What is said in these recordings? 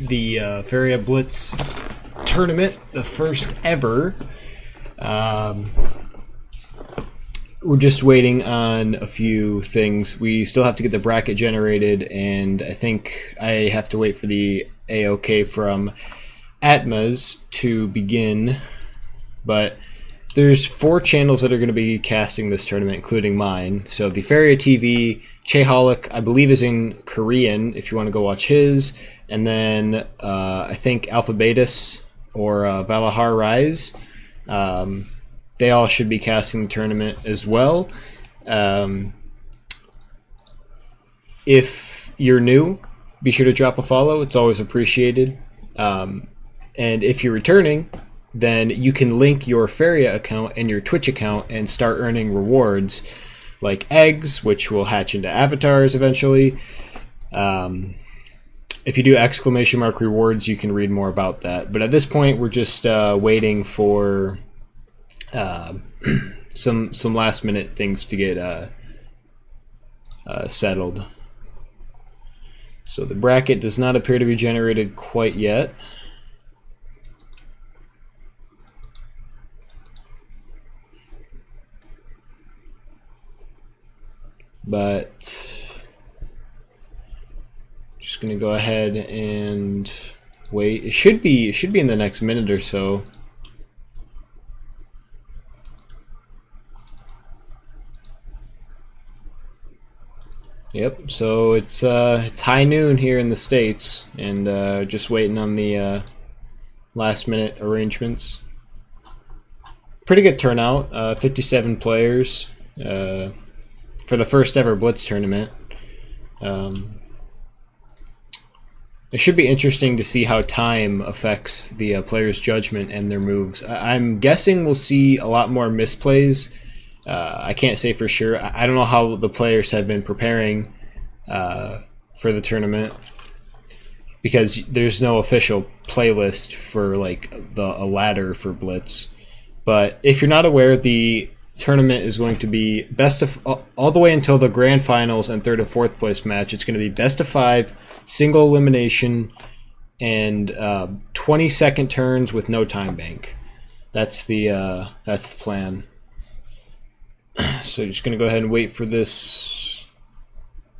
the Feria Blitz tournament, the first ever. We're just waiting on a few things. We still have to get the bracket generated, and I think I have to wait for the AOK from Atmas to begin. But there's 4 channels that are going to be casting this tournament, including mine. So the Feria TV, Cheholic, I believe, is in Korean, if you want to go watch his. And then I think Alphabetus or Valahar Rise. They all should be casting the tournament as well. If you're new, be sure to drop a follow. It's always appreciated. And if you're returning, then you can link your Feria account and your Twitch account and start earning rewards like eggs, which will hatch into avatars eventually. If you do exclamation mark rewards, you can read more about that. But at this point, we're just waiting for some last minute things to get settled. So the bracket does not appear to be generated quite yet. But just gonna go ahead and wait. It should be in the next minute or so. Yep, so it's high noon here in the States, and just waiting on the last minute arrangements. Pretty good turnout, 57 players for the first ever Blitz tournament. It should be interesting to see how time affects the players' judgment and their moves. I'm guessing we'll see a lot more misplays. I can't say for sure. I don't know how the players have been preparing for the tournament, because there's no official playlist for like a ladder for Blitz. But if you're not aware, the tournament is going to be best of all the way until the grand finals and 3rd and 4th place match. It's going to be best of 5, single elimination, and 20-second turns with no time bank. That's the plan. So just going to go ahead and wait for this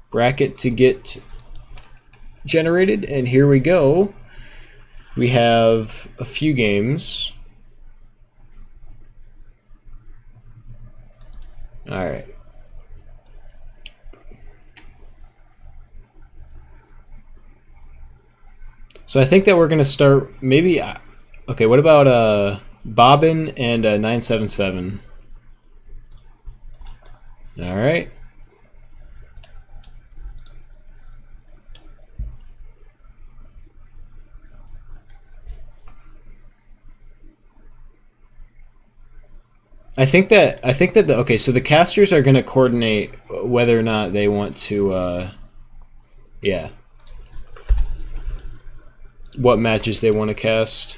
bracket to get generated, and here we go. We have a few games. All right. So I think that we're going to start maybe okay, what about Bobbin and 977? All right. I think that okay, so the casters are going to coordinate whether or not they want to yeah, what matches they want to cast.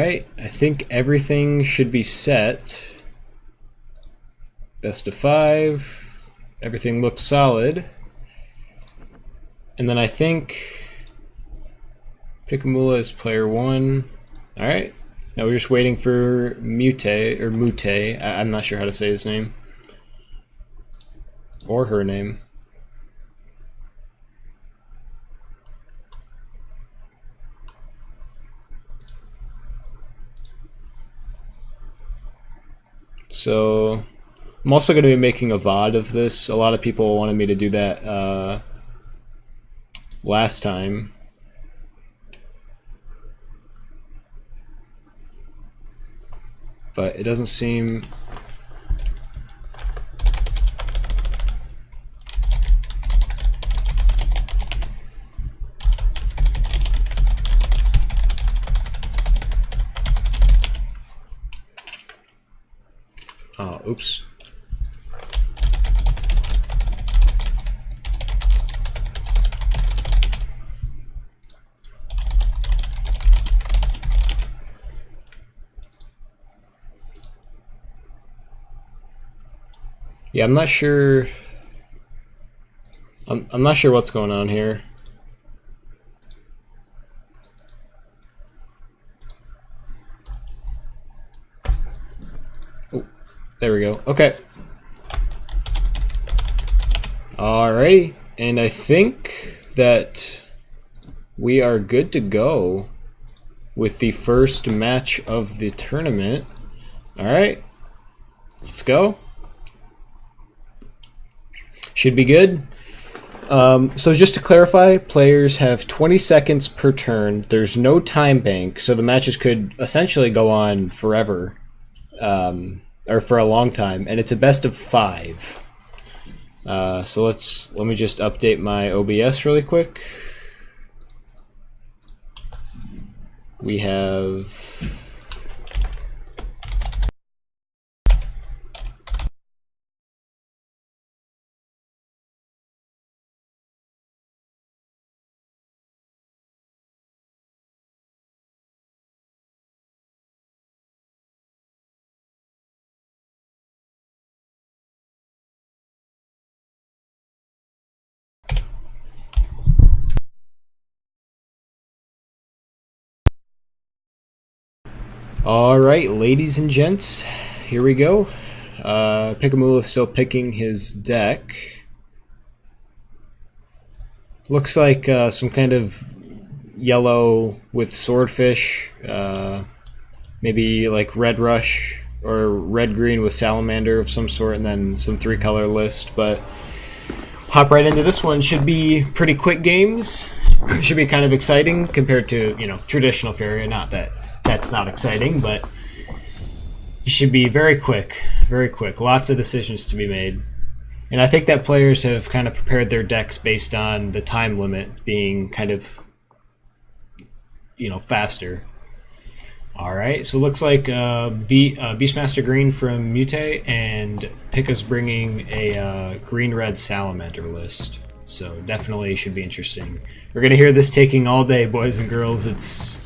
Alright, I think everything should be set. Best of 5. Everything looks solid. And then I think PicaMula is player 1. Alright, now we're just waiting for MUTEI. I'm not sure how to say his name. Or her name. So I'm also going to be making a VOD of this. A lot of people wanted me to do that last time. But it doesn't seem... Oh, oops. Yeah, I'm not sure. I'm not sure what's going on here. Oh, there we go. Okay. Alrighty, and I think that we are good to go with the first match of the tournament. Alright, let's go. Should be good. So just to clarify, players have 20 seconds per turn. There's no time bank, so the matches could essentially go on forever, or for a long time, and it's a best of 5. So let me just update my OBS really quick. We have... Alright, ladies and gents, here we go. PicaMula is still picking his deck. Looks like some kind of yellow with swordfish, maybe like red rush or red-green with salamander of some sort, and then some 3-color list. But hop right into this one. Should be pretty quick games. Should be kind of exciting compared to, you know, traditional Furia. Not that that's not exciting, but it should be very quick, very quick. Lots of decisions to be made. And I think that players have kind of prepared their decks based on the time limit being kind of, you know, faster. All right, so it looks like Beastmaster Green from MUTEI, and Pika's bringing a green-red salamander list. So definitely should be interesting. We're gonna hear this taking all day, boys and girls. It's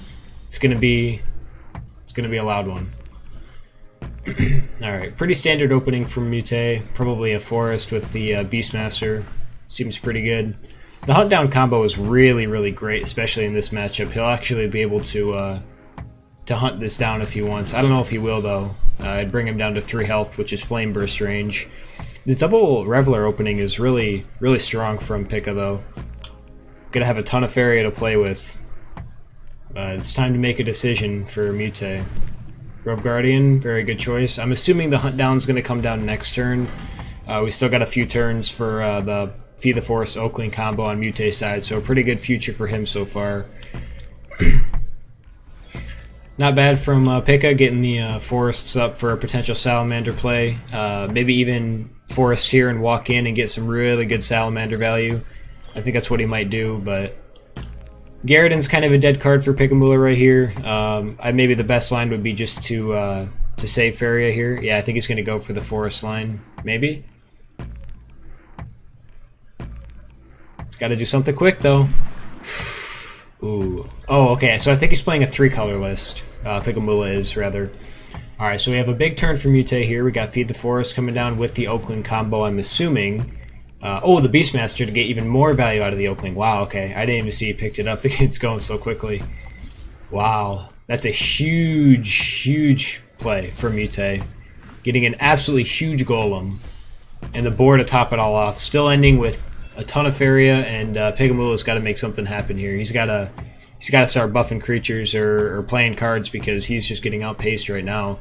gonna be a loud one. All right, pretty standard opening from MUTEI. Probably a forest with the Beastmaster. Seems pretty good. The hunt down combo is really, really great, especially in this matchup. He'll actually be able to hunt this down if he wants. I don't know if he will though. I'd bring him down to 3 health, which is Flame Burst range. The double Reveler opening is really, really strong from Pika though. Gonna have a ton of Faria to play with. It's time to make a decision for MUTEI. Grove Guardian, very good choice. I'm assuming the hunt down is going to come down next turn. We still got a few turns for the Feed the Forest Oakling combo on MUTEI's side, so a pretty good future for him so far. Not bad from Pika, getting the forests up for a potential salamander play. Maybe even forest here and walk in and get some really good salamander value. I think that's what he might do, but Garridan's kind of a dead card for PicaMula right here. Maybe the best line would be just to save Faria here. Yeah, I think he's going to go for the forest line. Maybe. Got to do something quick though. Ooh. Oh, okay. So I think he's playing a 3-color list. PicaMula is, rather. Alright, so we have a big turn for MUTEI here. We got Feed the Forest coming down with the Oakling combo, I'm assuming. Oh, the Beastmaster to get even more value out of the Oakling. Wow, okay. I didn't even see he picked it up. It's going so quickly. Wow. That's a huge, huge play for MUTEI. Getting an absolutely huge golem. And the board to top it all off. Still ending with a ton of Faria, and PicaMula's got to make something happen here. He's got to start buffing creatures or playing cards because he's just getting outpaced right now.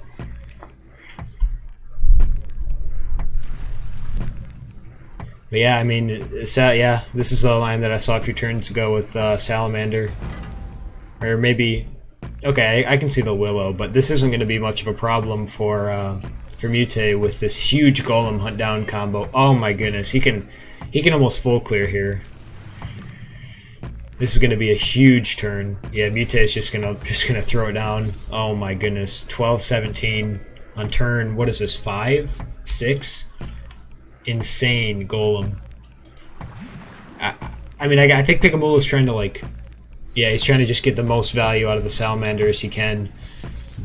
But yeah, I mean, yeah, this is the line that I saw a few turns ago with Salamander. Or maybe, okay, I can see the Willow, but this isn't going to be much of a problem for MUTEI with this huge Golem Hunt Down combo. Oh my goodness, he can almost full clear here. This is going to be a huge turn. Yeah, MUTEI is just gonna throw it down. Oh my goodness, 12-17 on turn. What is this? 5, 6? Insane golem. I mean, I think PicaMula is trying to he's trying to just get the most value out of the Salamander as he can,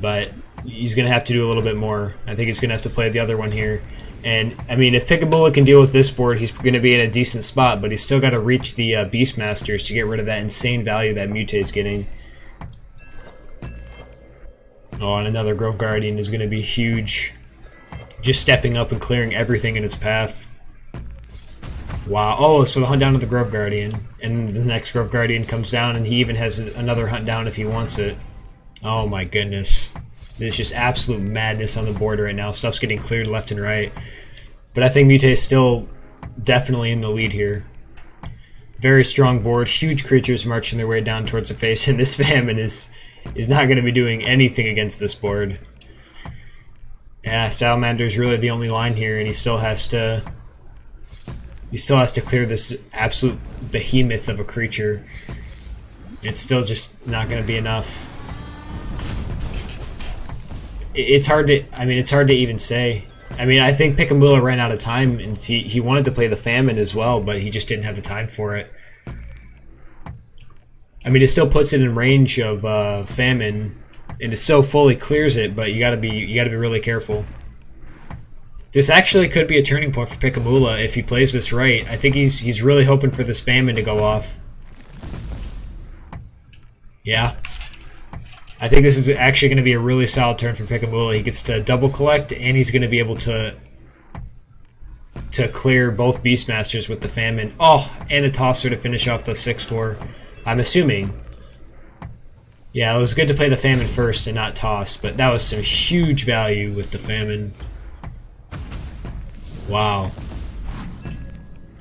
but he's gonna have to do a little bit more. I think he's gonna have to play the other one here. And I mean, if PicaMula can deal with this board, he's going to be in a decent spot, but he's still got to reach the Beastmasters to get rid of that insane value that MUTEI is getting. Oh, and another Grove Guardian is going to be huge. Just stepping up and clearing everything in its path. Wow. Oh, so the hunt down to the Grove Guardian. And the next Grove Guardian comes down, and he even has another hunt down if he wants it. Oh my goodness. There's just absolute madness on the board right now. Stuff's getting cleared left and right. But I think MUTEI is still definitely in the lead here. Very strong board. Huge creatures marching their way down towards the face. And this Famine is not going to be doing anything against this board. Yeah, Salamander's really the only line here, and he still has to clear this absolute behemoth of a creature. It's still just not going to be enough. It's hard to even say. I mean, I think PicaMula ran out of time, and he wanted to play the Famine as well, but he just didn't have the time for it. I mean, it still puts it in range of Famine, and it still fully clears it, but you gotta be really careful. This actually could be a turning point for PicaMula if he plays this right. I think he's really hoping for this Famine to go off. Yeah. I think this is actually going to be a really solid turn for PicaMula. He gets to double collect, and he's going to be able to clear both Beastmasters with the Famine. Oh, and a Tosser to finish off the 6-4. I'm assuming. Yeah, it was good to play the Famine first and not Toss, but that was some huge value with the Famine. Wow.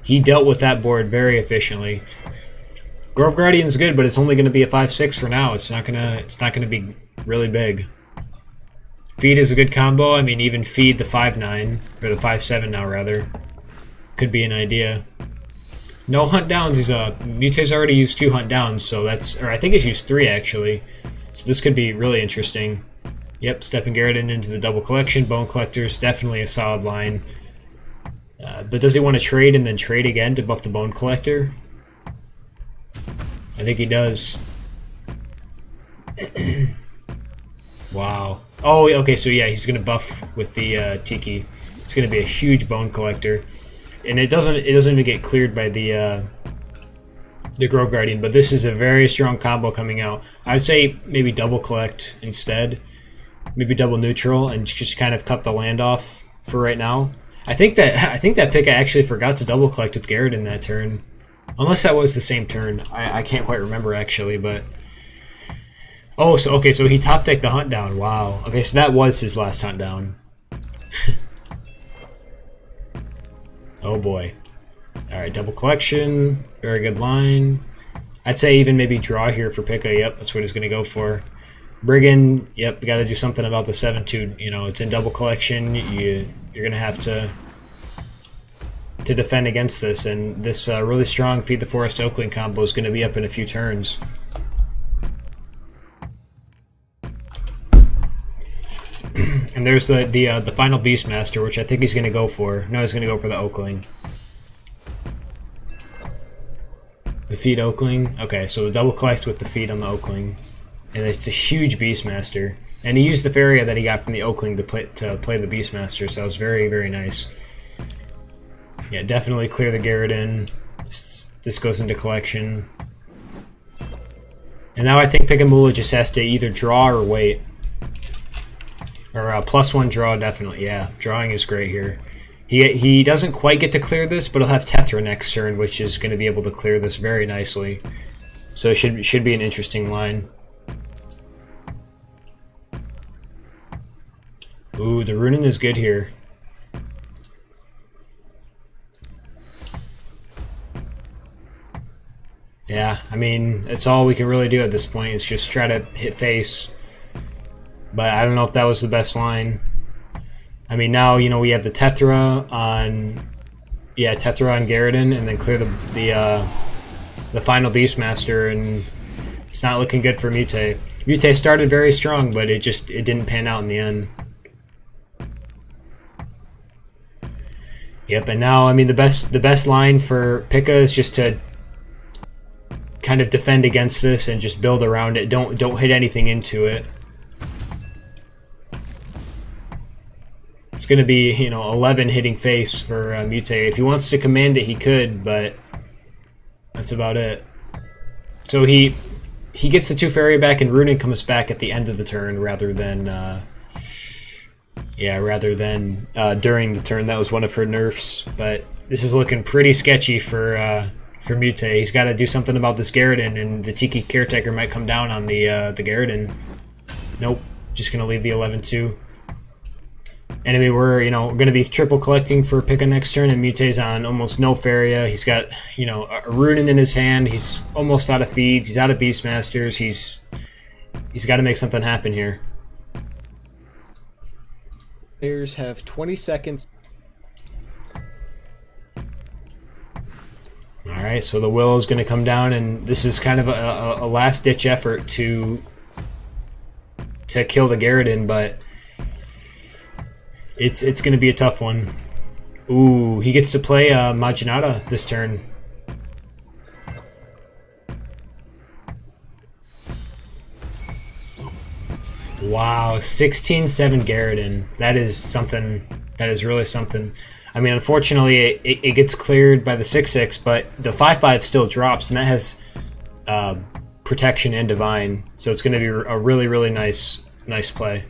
He dealt with that board very efficiently. Grove Guardian's good, but it's only going to be a 5-6 for now. It's not gonna be really big. Feed is a good combo. I mean, even feed the 5-9 or the 5-7 now rather could be an idea. No hunt downs. MUTEI's already used 2 hunt downs, so that's, or I think he's used 3 actually. So this could be really interesting. Yep, stepping Garrett into the double collection. Bone Collector's definitely a solid line. But does he want to trade and then trade again to buff the Bone Collector? I think he does. Wow. Oh, okay, so yeah, he's going to buff with the Tiki. It's going to be a huge Bone Collector. And it doesn't even get cleared by the Grove Guardian, but this is a very strong combo coming out. I would say maybe double collect instead. Maybe double neutral and just kind of cut the land off for right now. I think that Pika actually forgot to double collect with Garrett in that turn. Unless that was the same turn. I can't quite remember actually, but... Oh, so okay, so he top decked the hunt down. Wow. Okay, so that was his last hunt down. Oh boy. Alright, double collection. Very good line. I'd say even maybe draw here for Pika. Yep, that's what he's going to go for. Brigand, yep, got to do something about the 7-2. You know, it's in double collection. You're going to have to defend against this, and this really strong Feed the Forest Oakling combo is going to be up in a few turns. And there's the final Beastmaster, which I think he's going to go for. No, he's going to go for the Oakling. The feed Oakling. Okay, so the double collect with the feed on the Oakling. And it's a huge Beastmaster. And he used the Faria that he got from the Oakling to play the Beastmaster, so that was very, very nice. Yeah, definitely clear the Garrotin. This goes into collection. And now I think PicaMula just has to either draw or wait. Or +1 draw, definitely. Yeah, drawing is great here. He doesn't quite get to clear this, but he'll have Tetra next turn, which is going to be able to clear this very nicely. So it should be an interesting line. Ooh, the Runin is good here. Yeah, I mean, that's all we can really do at this point is just try to hit face. But I don't know if that was the best line. I mean, now, you know, we have the Tetra on... Yeah, Tetra on Garrotin, and then clear the final Beastmaster, and it's not looking good for MUTEI. MUTEI started very strong, but it didn't pan out in the end. Yep, and now, I mean, the best line for Pika is just to kind of defend against this and just build around it. Don't hit anything into it. It's going to be, you know, 11 hitting face for MUTEI. If he wants to command it, he could, but that's about it. So he gets the 2 Fairy back, and Runin comes back at the end of the turn rather than during the turn. That was one of her nerfs, but this is looking pretty sketchy for MUTEI. He's got to do something about this Garrotin, and the Tiki Caretaker might come down on the Garrotin. Nope, just going to leave the 11-2. And I mean, we're going to be triple collecting for Pika next turn, and MUTEI's on almost no Faria. He's got, you know, a Runin in his hand. He's almost out of feeds. He's out of Beastmasters. He's got to make something happen here. Players have 20 seconds. All right, so the will is going to come down, and this is kind of a last-ditch effort to kill the Garrotin, but it's going to be a tough one. Ooh, he gets to play Majinata this turn. Wow, 16-7 Garrotin. That is something. That is really something. I mean, unfortunately, it gets cleared by the 6-6, but the 5-5 still drops, and that has protection and divine. So it's going to be a really, really nice play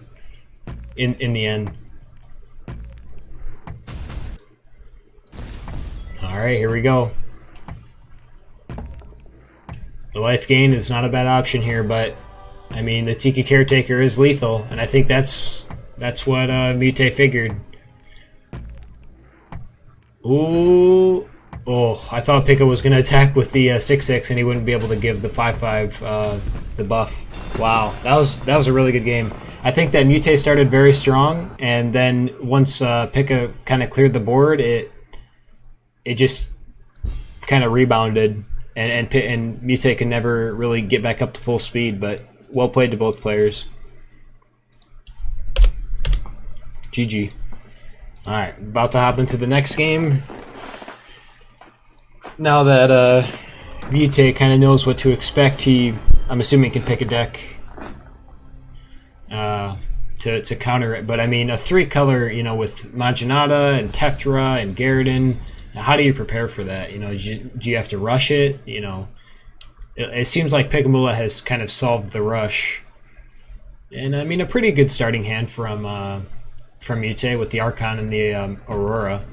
in the end. All right, here we go. The life gain is not a bad option here, but I mean, the Tiki Caretaker is lethal, and I think that's what MUTEI figured. Ooh, oh! I thought Pika was going to attack with the 6-6, and he wouldn't be able to give the 5-5 the buff. Wow, that was a really good game. I think that MUTEI started very strong, and then once Pika kind of cleared the board, it just kind of rebounded, and MUTEI can never really get back up to full speed. But well played to both players. GG. All right, about to hop into the next game. Now that MUTEI kind of knows what to expect, I'm assuming can pick a deck to counter it. But I mean, a 3-color, you know, with Majinata and Tetra and Garrotin. How do you prepare for that? You know, do you have to rush it? You know, it seems like PicaMula has kind of solved the rush, and I mean, a pretty good starting hand from MUTEI with the Archon and the Aurora.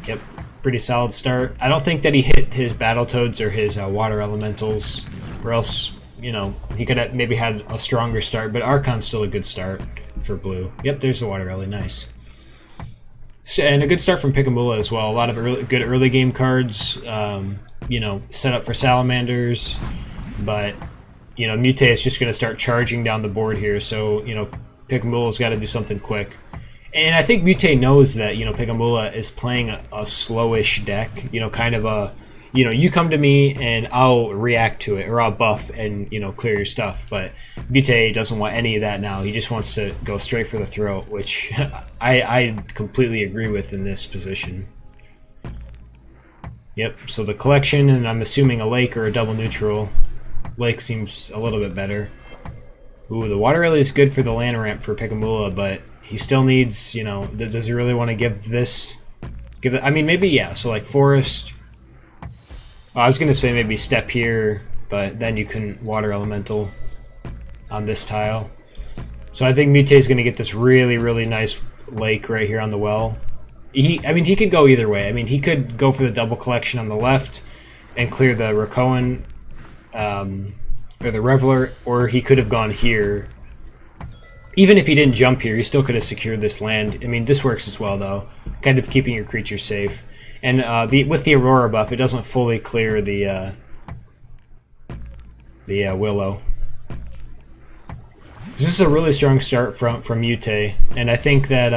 Yep, pretty solid start. I don't think that he hit his Battletoads or his Water Elementals, or else, you know, he could have maybe had a stronger start. But Archon's still a good start for blue. Yep, there's the Water Ele, nice. And a good start from PicaMula as well. A lot of good early game cards, you know, set up for Salamanders. But, you know, MUTEI is just going to start charging down the board here. So, you know, PicaMula's got to do something quick. And I think MUTEI knows that, you know, PicaMula is playing a slowish deck. You know, kind of a, you know, you come to me and I'll react to it, or I'll buff and, you know, clear your stuff. But MUTEI doesn't want any of that now. He just wants to go straight for the throat, which I completely agree with in this position. Yep, so the collection, and I'm assuming a lake or a double neutral. Lake seems a little bit better. Ooh, the water lily is good for the land ramp for PicaMula, but he still needs, you know, does he really want to give this? Give it, I mean, maybe, yeah, so like forest. Oh, I was going to say maybe step here, but then you couldn't water elemental on this tile. So I think MUTEI is going to get this really, really nice lake right here on the well. I mean, he could go either way. I mean, he could go for the double collection on the left and clear the Rakoan, or the Reveler, or he could have gone here. Even if he didn't jump here, he still could have secured this land. I mean, this works as well, though, kind of keeping your creatures safe. And with the Aurora buff, it doesn't fully clear the Willow. This is a really strong start from MUTEI, and I think that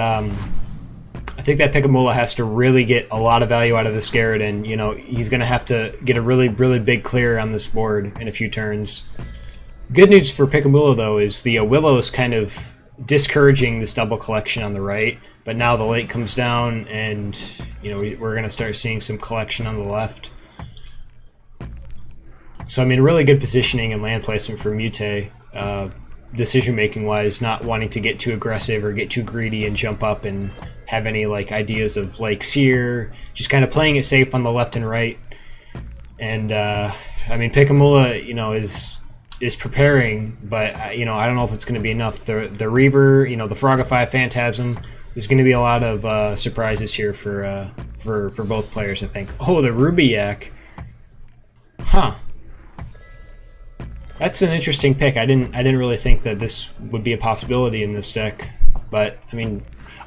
PicaMula has to really get a lot of value out of this Garrett, and you know he's going to have to get a really, really big clear on this board in a few turns. Good news for PicaMula though is the Willow is kind of discouraging this double collection on the right, but now the lake comes down, and you know we're going to start seeing some collection on the left. So I mean, really good positioning and land placement for MUTEI. Decision-making wise, not wanting to get too aggressive or get too greedy and jump up and have any like ideas of lakes here, just kind of playing it safe on the left and right. And I mean, PicaMula, you know, is preparing, but you know, I don't know if it's going to be enough. The Reaver, you know, the Frogify Phantasm, there's going to be a lot of surprises here for both players, I think. Oh, the Ruby Yak, huh? That's an interesting pick. I didn't really think that this would be a possibility in this deck, but I mean,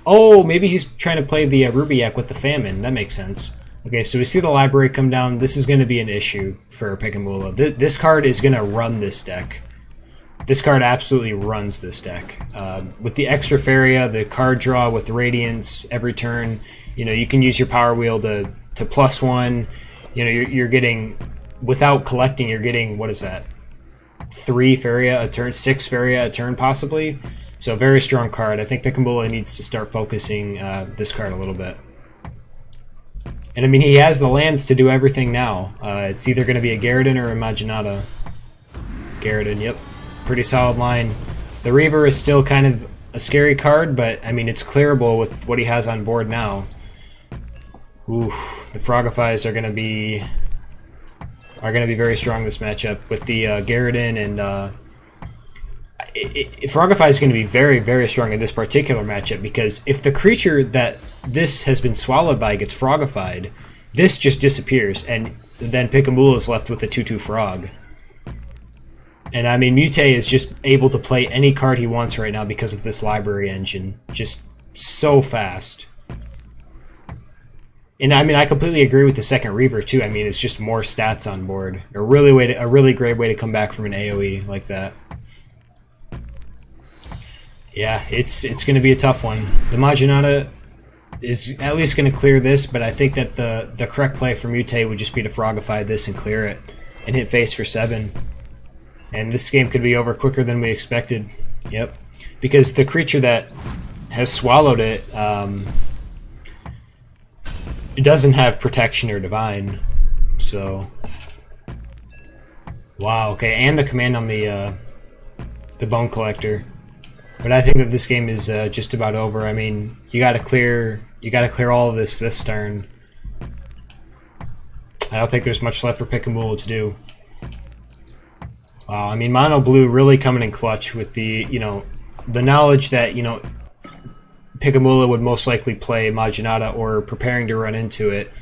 oh, maybe he's trying to play the Rubiak with the Famine. That makes sense. Okay, so we see the library come down. This is going to be an issue for PicaMula. This card is going to run this deck. This card absolutely runs this deck. With the extra Faria, the card draw with the Radiance every turn, you know, you can use your Power Wheel to +1. You know, you're getting, without collecting, you're getting, what is that? 3 Faria a turn, 6 Faria a turn possibly. So a very strong card. I think PicaMula needs to start focusing this card a little bit. And I mean, he has the lands to do everything now. It's either going to be a Garridan or a Imaginata. Garridan, yep. Pretty solid line. The Reaver is still kind of a scary card, but I mean, it's clearable with what he has on board now. Oof, the Frogifies are going to be very strong this matchup with the Garridan, and Frogify is going to be very, very strong in this particular matchup, because if the creature that this has been swallowed by gets Frogified, this just disappears, and then PicaMula is left with a 2/2 Frog. And I mean, MUTEI is just able to play any card he wants right now because of this library engine. Just so fast. And I mean, I completely agree with the second Reaver too. I mean, it's just more stats on board. A really great way to come back from an AoE like that. Yeah, it's going to be a tough one. The Imaginata is at least going to clear this, but I think that the correct play for MUTEI would just be to Frogify this and clear it and hit face for 7. And this game could be over quicker than we expected. Yep, because the creature that has swallowed it, it doesn't have protection or divine, so wow. Okay, and the command on the Bone Collector, but I think that this game is just about over. I mean, you got to clear all of this turn. I don't think there's much left for PicaMula to do. Wow, I mean, Mono Blue really coming in clutch with the the knowledge that PicaMula would most likely play Imaginata or preparing to run into it.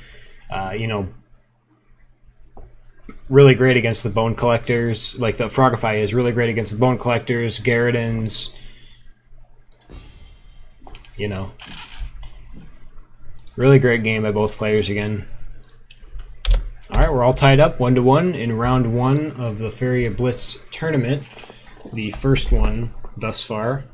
Really great against the Bone Collectors. Like the Frogify is really great against the Bone Collectors, Garridans. Really great game by both players again. All right, we're all tied up 1-1 in round 1 of the Faria Blitz tournament, the first one thus far.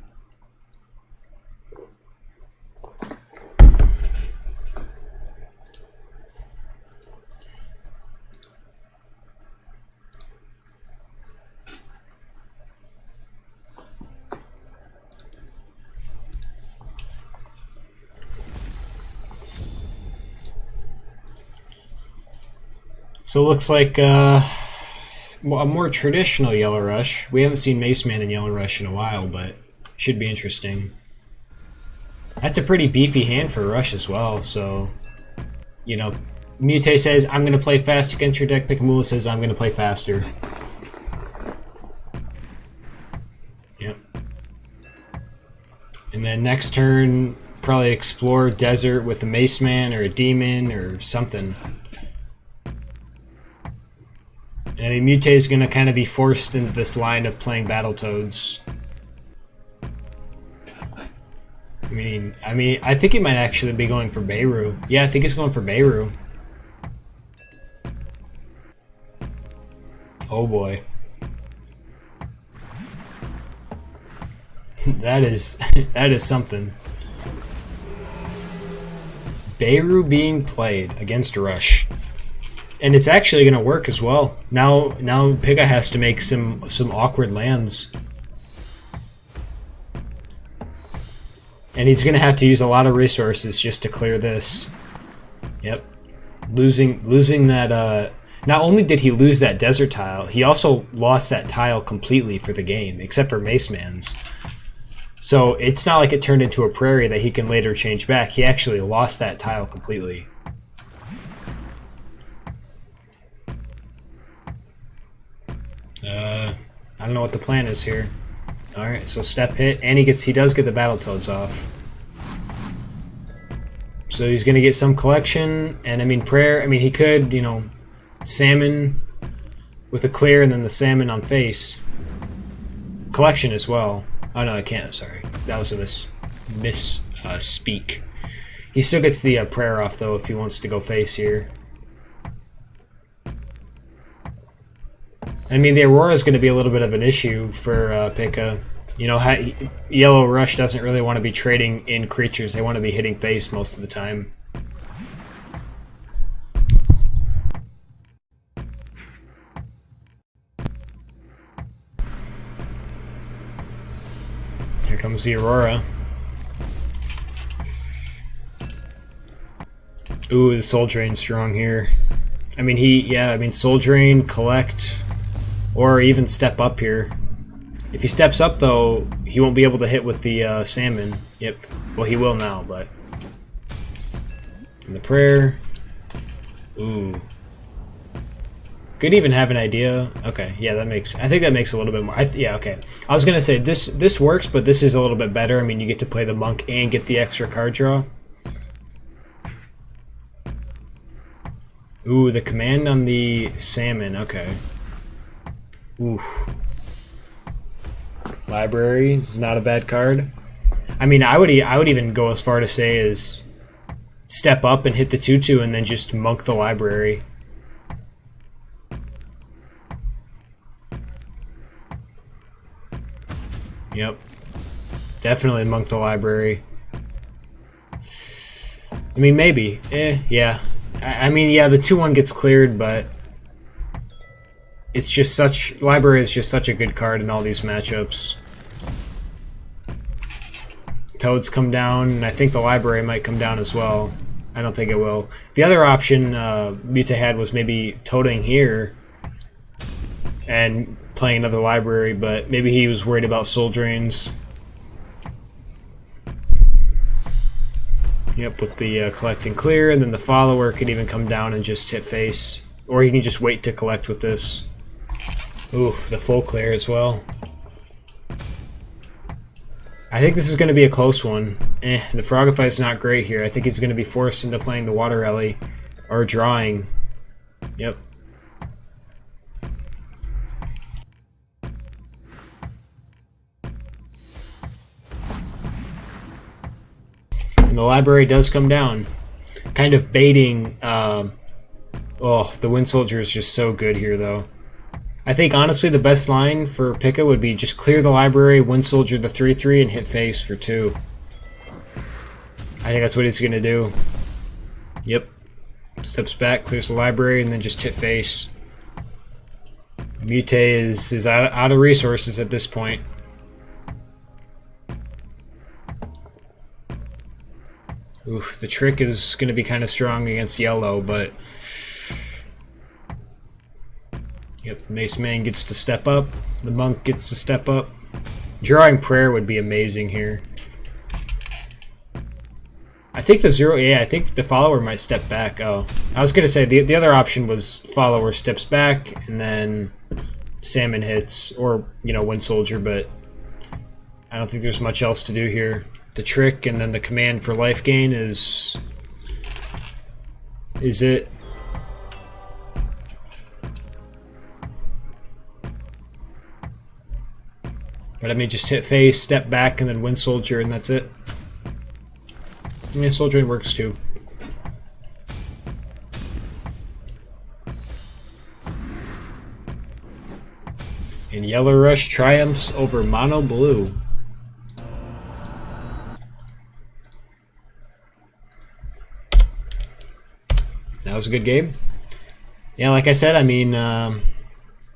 So it looks like a more traditional Yellow Rush. We haven't seen Mace Man in Yellow Rush in a while, but should be interesting. That's a pretty beefy hand for Rush as well, so, you know, MUTEI says, I'm going to play fast against your deck. PicaMula says, I'm going to play faster. Yep. And then next turn, probably explore Desert with a Mace Man or a Demon or something. And I mean, MUTEI is going to kind of be forced into this line of playing Battletoads. I think he might actually be going for Beirut. Yeah, I think he's going for Beirut. Oh boy. that is something. Beirut being played against Rush. And it's actually going to work as well. Now Pika has to make some awkward lands. And he's going to have to use a lot of resources just to clear this. Yep. Losing that... not only did he lose that desert tile, he also lost that tile completely for the game, except for Mace Man's. So it's not like it turned into a prairie that he can later change back. He actually lost that tile completely. I don't know what the plan is here. Alright, so step hit, and he does get the Battletoads off. So he's going to get some collection, and I mean, prayer, he could, you know, salmon with a clear and then the salmon on face. Collection as well. Oh no, I can't, sorry. That was a speak. He still gets the prayer off though if he wants to go face here. I mean, the Aurora is going to be a little bit of an issue for Pika. You know, Yellow Rush doesn't really want to be trading in creatures. They want to be hitting face most of the time. Here comes the Aurora. Ooh, the Soul Drain's strong here. I mean, Soul Drain, collect, or even step up here. If he steps up, though, he won't be able to hit with the salmon. Yep. Well, he will now, but... And the prayer. Ooh. Could even have an idea. Okay, yeah, I think that makes a little bit more... yeah, okay. I was going to say, this works, but this is a little bit better. I mean, you get to play the monk and get the extra card draw. Ooh, the command on the salmon. Okay. Oof. Library is not a bad card. I mean, I would even go as far to say as step up and hit the 2/2 and then just monk the library. Yep. Definitely monk the library. I mean, maybe. Yeah. I mean, yeah, the 2/1 gets cleared, but it's just library is just such a good card in all these matchups. Toads come down, and I think the library might come down as well. I don't think it will. The other option MUTEI had was maybe toading here and playing another library, but maybe he was worried about soul drains. Yep, with the collect and clear, and then the follower could even come down and just hit face. Or he can just wait to collect with this. Ooh, the full clear as well. I think this is going to be a close one. The Frogify's not great here. I think he's going to be forced into playing the Water Rally. Or drawing. Yep. And the library does come down. Kind of baiting... oh, the Wind Soldier is just so good here, though. I think, honestly, the best line for Pika would be just clear the library, Wind Soldier the 3/3, and hit face for 2. I think that's what he's going to do. Yep. Steps back, clears the library, and then just hit face. MUTEI is out of resources at this point. Oof, the trick is going to be kind of strong against yellow, but... Yep, Mace Man gets to step up. The Monk gets to step up. Drawing Prayer would be amazing here. I think the zero, yeah, I think the follower might step back. Oh, I was going to say the other option was follower steps back and then Salmon hits, or, you know, Wind Soldier, but I don't think there's much else to do here. The trick and then the command for life gain is it. But I mean, just hit face, step back, and then Wind Soldier, and that's it. I mean, Soldiering works too. And Yellow Rush triumphs over Mono Blue. That was a good game. Yeah, like I said, I mean,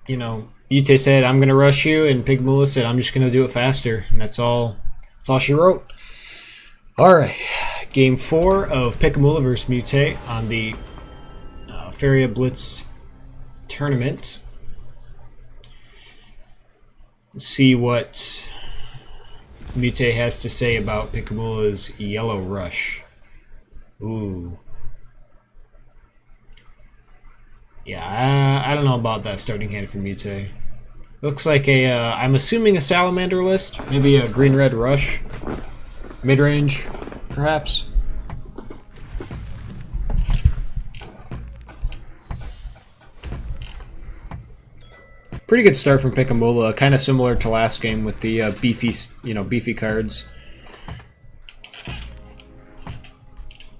you know, MUTEI said, I'm going to rush you, and PicaMula said, I'm just going to do it faster. And that's all she wrote. All right, game 4 of PicaMula versus MUTEI on the Feria Blitz tournament. Let's see what MUTEI has to say about PicaMula's Yellow Rush. Ooh. Yeah, I don't know about that starting hand for MUTEI. Looks like a, I'm assuming a Salamander list, maybe a Green-Red Rush, mid-range, perhaps. Pretty good start from PicaMula, kind of similar to last game with the beefy cards.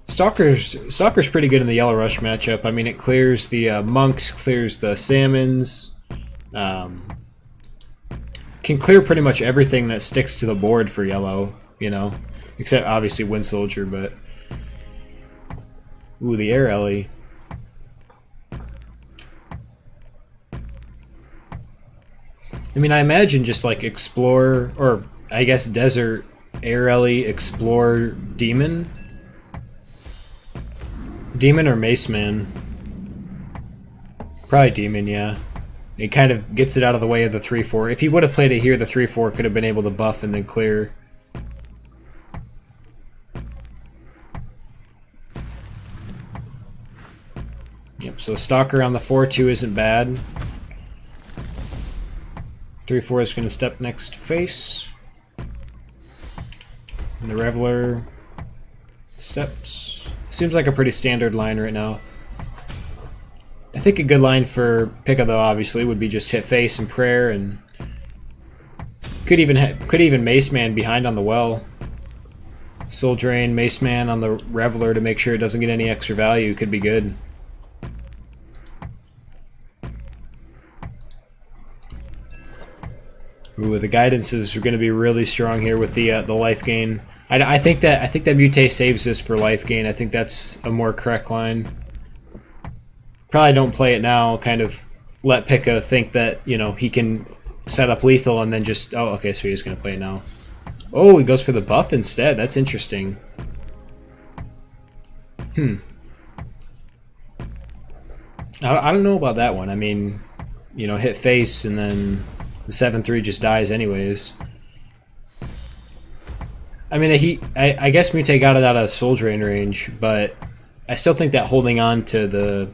Stalker's pretty good in the Yellow Rush matchup. I mean, it clears the monks, clears the salmons, can clear pretty much everything that sticks to the board for yellow, you know, except obviously Wind Soldier. But ooh, the Air Ellie. I mean, I imagine just like Explore, or I guess Desert, Air Ellie, Explore, Demon. Demon or Mace Man? Probably Demon, yeah. It kind of gets it out of the way of the 3-4. If he would have played it here, the 3-4 could have been able to buff and then clear. Yep, so Stalker on the 4-2 isn't bad. 3-4 is going to step next face. And the Reveler steps. Seems like a pretty standard line right now. I think a good line for Pika, though, obviously, would be just hit face and prayer, and could even Mace Man behind on the well. Soul Drain, Mace Man on the Reveler to make sure it doesn't get any extra value could be good. Ooh, the guidances are going to be really strong here with the life gain. I think that MUTEI saves this for life gain. I think that's a more correct line. Probably don't play it now. Kind of let Pika think that, you know, he can set up lethal and then just, oh, okay, so he's gonna play it now. Oh, he goes for the buff instead. That's interesting. I don't know about that one. I mean, you know, hit face and then the 7-3 just dies anyways. I mean, I guess MUTEI got it out of Soul Drain range, but I still think that holding on to the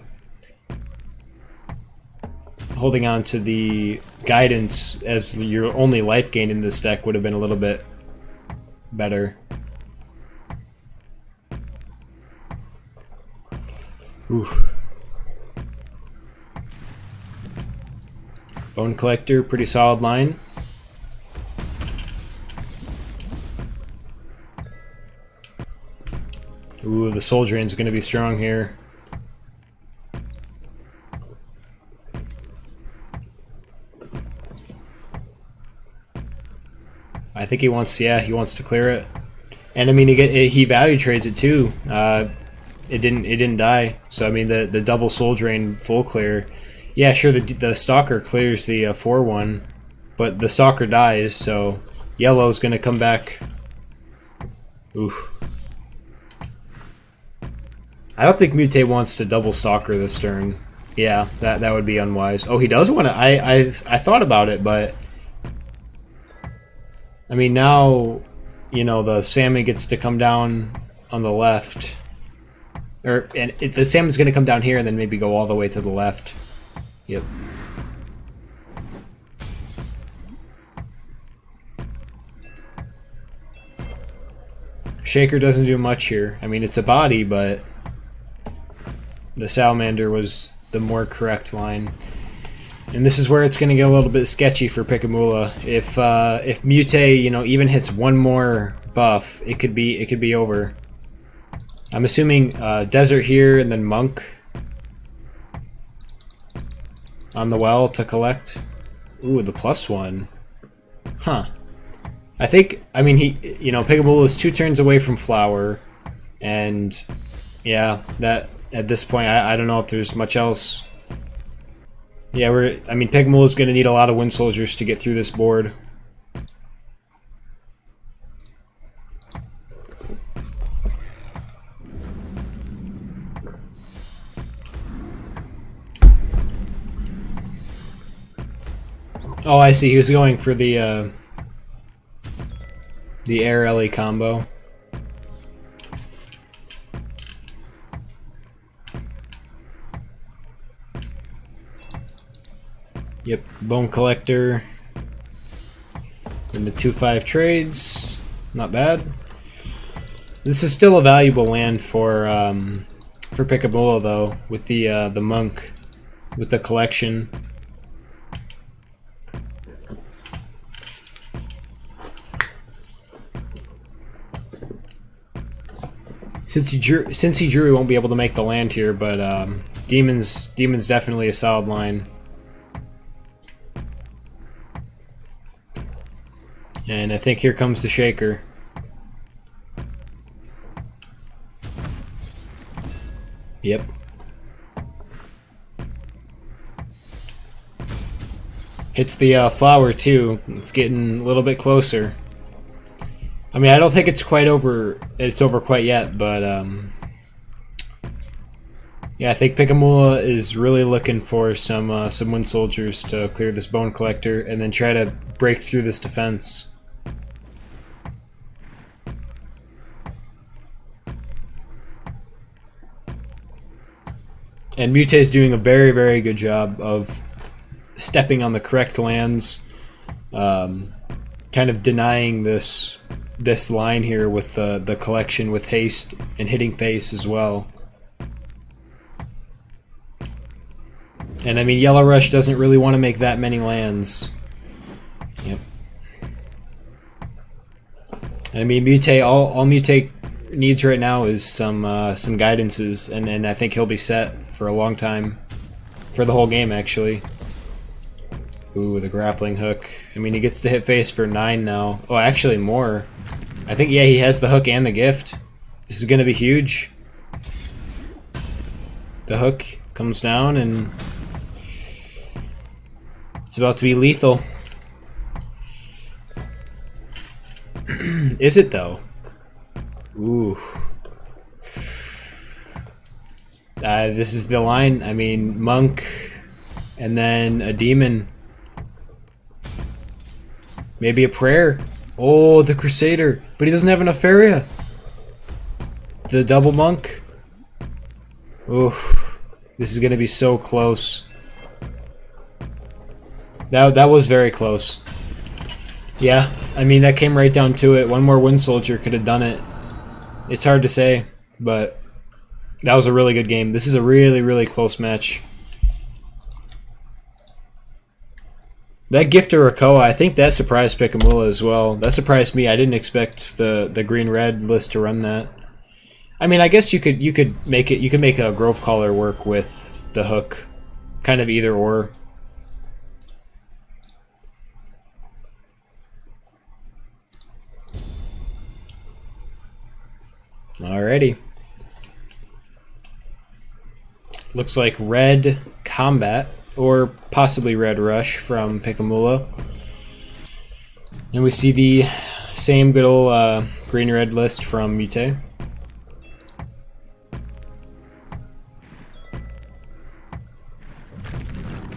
guidance as your only life gain in this deck would have been a little bit better. Oof. Bone Collector, pretty solid line. Ooh, the Soul Drain's going to be strong here. I think he wants to clear it. And I mean, he value trades it too. It didn't die. So I mean, the double Soul Drain full clear. Yeah, sure, the Stalker clears the 4-1, but the Stalker dies, so yellow's going to come back. Oof. I don't think MUTEI wants to double Stalker this turn. Yeah, that would be unwise. Oh, he does want to. I thought about it, but I mean now, you know, the salmon gets to come down on the left, the salmon's going to come down here and then maybe go all the way to the left. Yep. Shaker doesn't do much here. I mean, it's a body, but the salamander was the more correct line. And this is where it's going to get a little bit sketchy for PicaMula. If MUTEI, you know, even hits one more buff, it could be over. I'm assuming desert here and then monk on the well to collect. Ooh, the +1. Huh. I mean, he, you know, PicaMula is 2 turns away from flower, and yeah, that at this point, I don't know if there's much else. Yeah, I mean, PicaMula is going to need a lot of wind soldiers to get through this board. Oh, I see. He was going for the air LE combo. Yep, bone collector. And the 2/5 trades. Not bad. This is still a valuable land for PicaMula though, with the monk, with the collection. Since he drew, he won't be able to make the land here, but Demon's definitely a solid line. And I think here comes the Shaker. Yep. Hits the flower too. It's getting a little bit closer. I mean, I don't think it's quite over. It's over quite yet, but yeah, I think PicaMula is really looking for some wind soldiers to clear this bone collector and then try to break through this defense. And MUTEI is doing a very, very good job of stepping on the correct lands, kind of denying this line here with the collection with haste and hitting face as well. And I mean, Yellow Rush doesn't really want to make that many lands. Yep. And I mean, MUTEI, all MUTEI needs right now is some guidances, and I think he'll be set for a long time, for the whole game actually. Ooh, the grappling hook. I mean, he gets to hit face for 9 now. Oh, actually more. I think, yeah, he has the hook and the gift. This is going to be huge. The hook comes down and it's about to be lethal. Is it though? Ooh. This is the line. I mean, monk and then a demon. Maybe a prayer. Oh, the Crusader. But he doesn't have enough area. The double monk. Oof. This is going to be so close. That was very close. Yeah, I mean, that came right down to it. One more wind soldier could have done it. It's hard to say, but that was a really good game. This is a really, really close match. That gift of Rakoa, I think that surprised PicaMula as well. That surprised me. I didn't expect the green-red list to run that. I mean, I guess you could make it. You could make a Grove Caller work with the hook, kind of either or. Alrighty. Looks like red combat, or possibly red rush from PicaMula. And we see the same good old green-red list from MUTEI.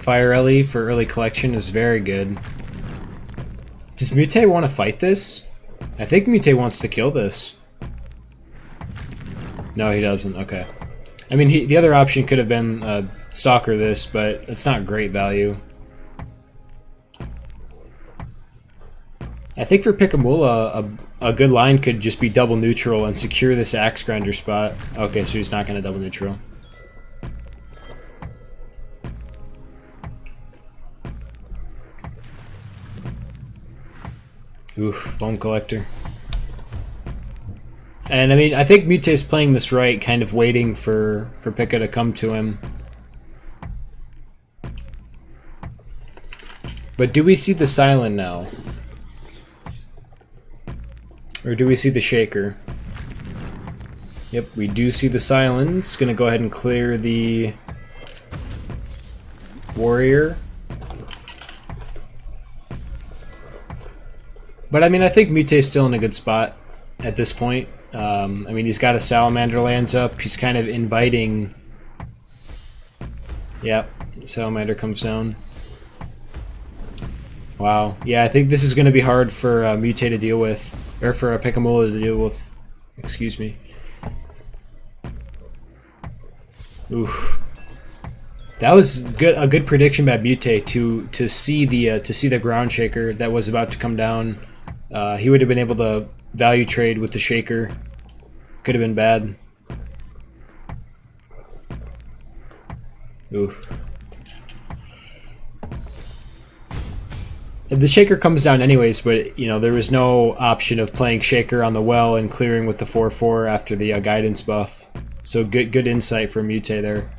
Fire Ellie for early collection is very good. Does MUTEI want to fight this? I think MUTEI wants to kill this. No, he doesn't. Okay. I mean, the other option could have been Stalker this, but it's not great value. I think for PicaMula, a good line could just be double neutral and secure this Axe Grinder spot. Okay, so he's not going to double neutral. Oof, Bone Collector. And I mean, I think MUTEI's playing this right, kind of waiting for Pika to come to him. But do we see the Silent now? Or do we see the Shaker? Yep, we do see the Silence. Gonna go ahead and clear the Warrior. But I mean, I think MUTEI's still in a good spot at this point. I mean, he's got a Salamander lands up. He's kind of inviting. Yep, Salamander comes down. Wow. Yeah, I think this is going to be hard for MUTEI to deal with, or for PicaMula to deal with. Excuse me. Oof. That was a good prediction by MUTEI to see the ground shaker that was about to come down. He would have been able to value trade with the shaker. Could have been bad. Ooh. The shaker comes down anyways, but you know there was no option of playing shaker on the well and clearing with the 4/4 after the guidance buff. So good insight from MUTEI there.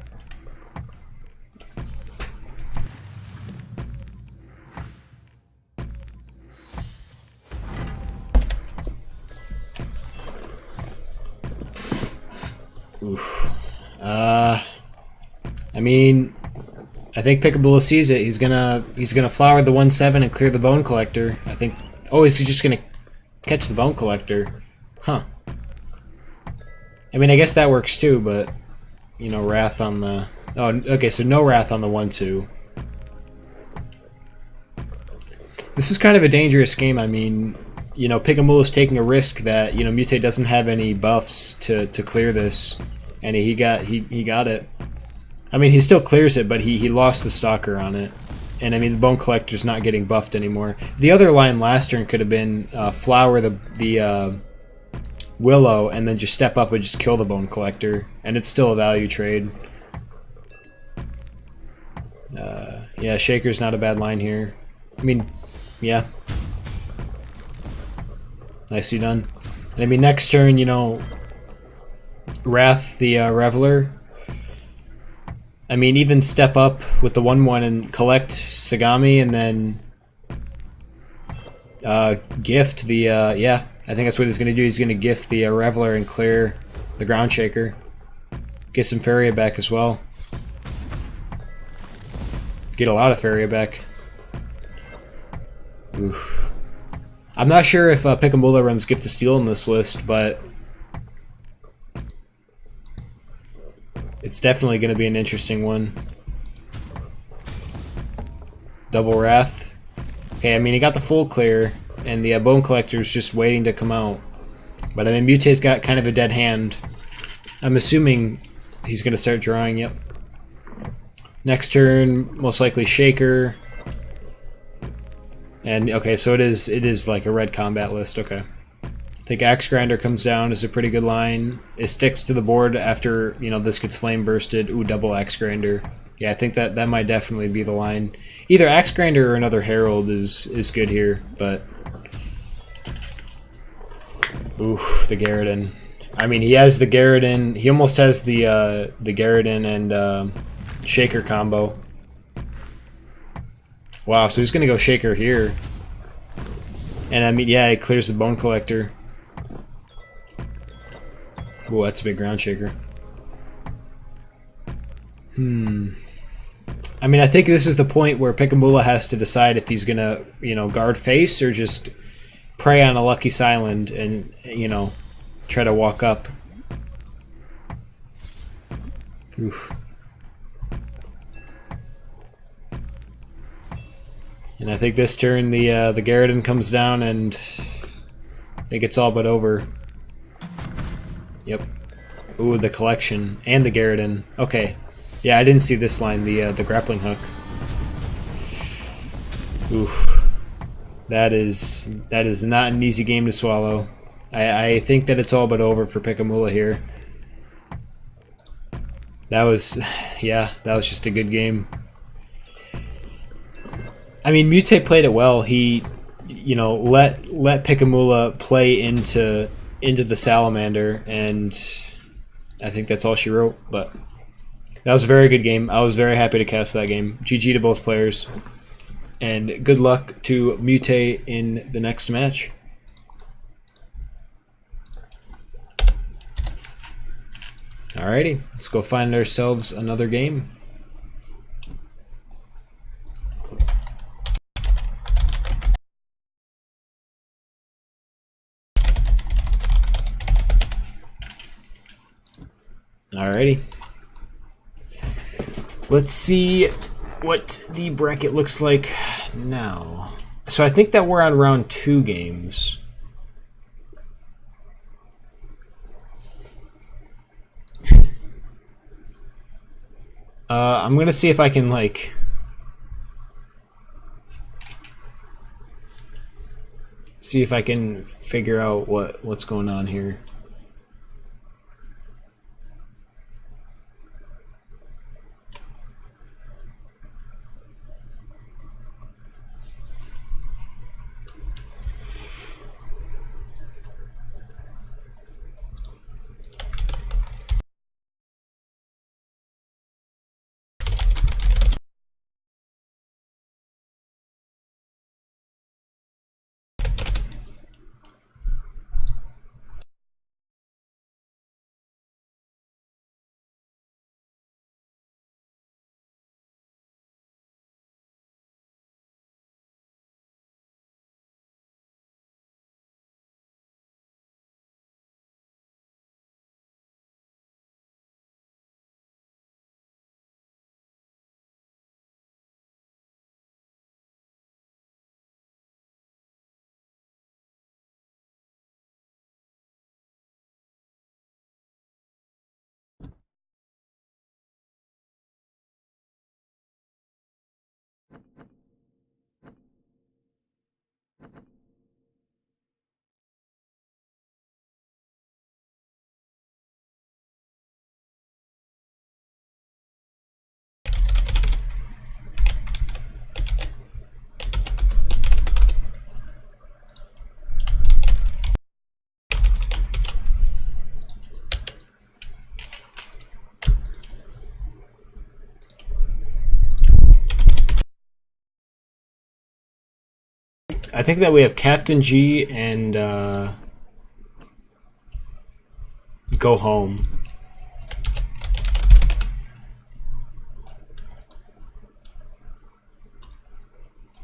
Oof. I mean, I think PicaMula sees it. He's gonna flower the 1/7 and clear the Bone Collector. I think. Oh, is he just gonna catch the Bone Collector? Huh. I mean, I guess that works too, but you know, Wrath on the. Oh, okay. So no Wrath on the 1/2. This is kind of a dangerous game. I mean, you know, PicaMula's taking a risk that, you know, MUTEI doesn't have any buffs to clear this, and he got it. I mean, he still clears it, but he lost the Stalker on it, and I mean the Bone Collector's not getting buffed anymore. The other line last turn could have been flower the Willow and then just step up and just kill the Bone Collector, and it's still a value trade. Yeah, Shaker's not a bad line here. I mean, yeah. Nicely done. And I mean, next turn, you know, Wrath the Reveler. I mean, even step up with the 1/1 and collect Sagami, and then gift the yeah. I think that's what he's gonna do. He's gonna gift the Reveler and clear the Ground Shaker. Get some Feria back as well. Get a lot of Feria back. Oof. I'm not sure if PicaMula runs Gift of Steel in this list, but it's definitely going to be an interesting one. Double Wrath. Okay, I mean, he got the full clear, and the Bone Collector is just waiting to come out. But I mean, MUTEI's got kind of a dead hand. I'm assuming he's going to start drawing, yep. Next turn, most likely Shaker. And okay, so it is like a red combat list, okay. I think Axe Grinder comes down is a pretty good line. It sticks to the board after, you know, this gets flame bursted. Ooh, double Axe Grinder. Yeah, I think that might definitely be the line. Either Axe Grinder or another Herald is good here, but ooh, the Garrotin. I mean, he has the Garrotin. He almost has the Garrotin and Shaker combo. Wow, so he's gonna go Shaker here. And I mean, yeah, it clears the Bone Collector. Ooh, that's a big Ground Shaker. I mean, I think this is the point where PicaMula has to decide if he's gonna, you know, guard face or just prey on a Lucky Silent and, you know, try to walk up. Oof. And I think this turn the Garridan comes down, and I think it's all but over. Yep. Ooh, the collection and the Garridan. Okay. Yeah, I didn't see this line. The grappling hook. Oof. That is not an easy game to swallow. I think that it's all but over for PicaMula here. That was just a good game. I mean, MUTEI played it well. He, let PicaMula play into the salamander, and I think that's all she wrote. But that was a very good game. I was very happy to cast that game. GG to both players, and good luck to MUTEI in the next match. Alrighty, let's go find ourselves another game. Alrighty. Let's see what the bracket looks like now. So I think that we're on round 2 games. I'm gonna see if I can figure out what's going on here. I think that we have CaptainG and GoHome.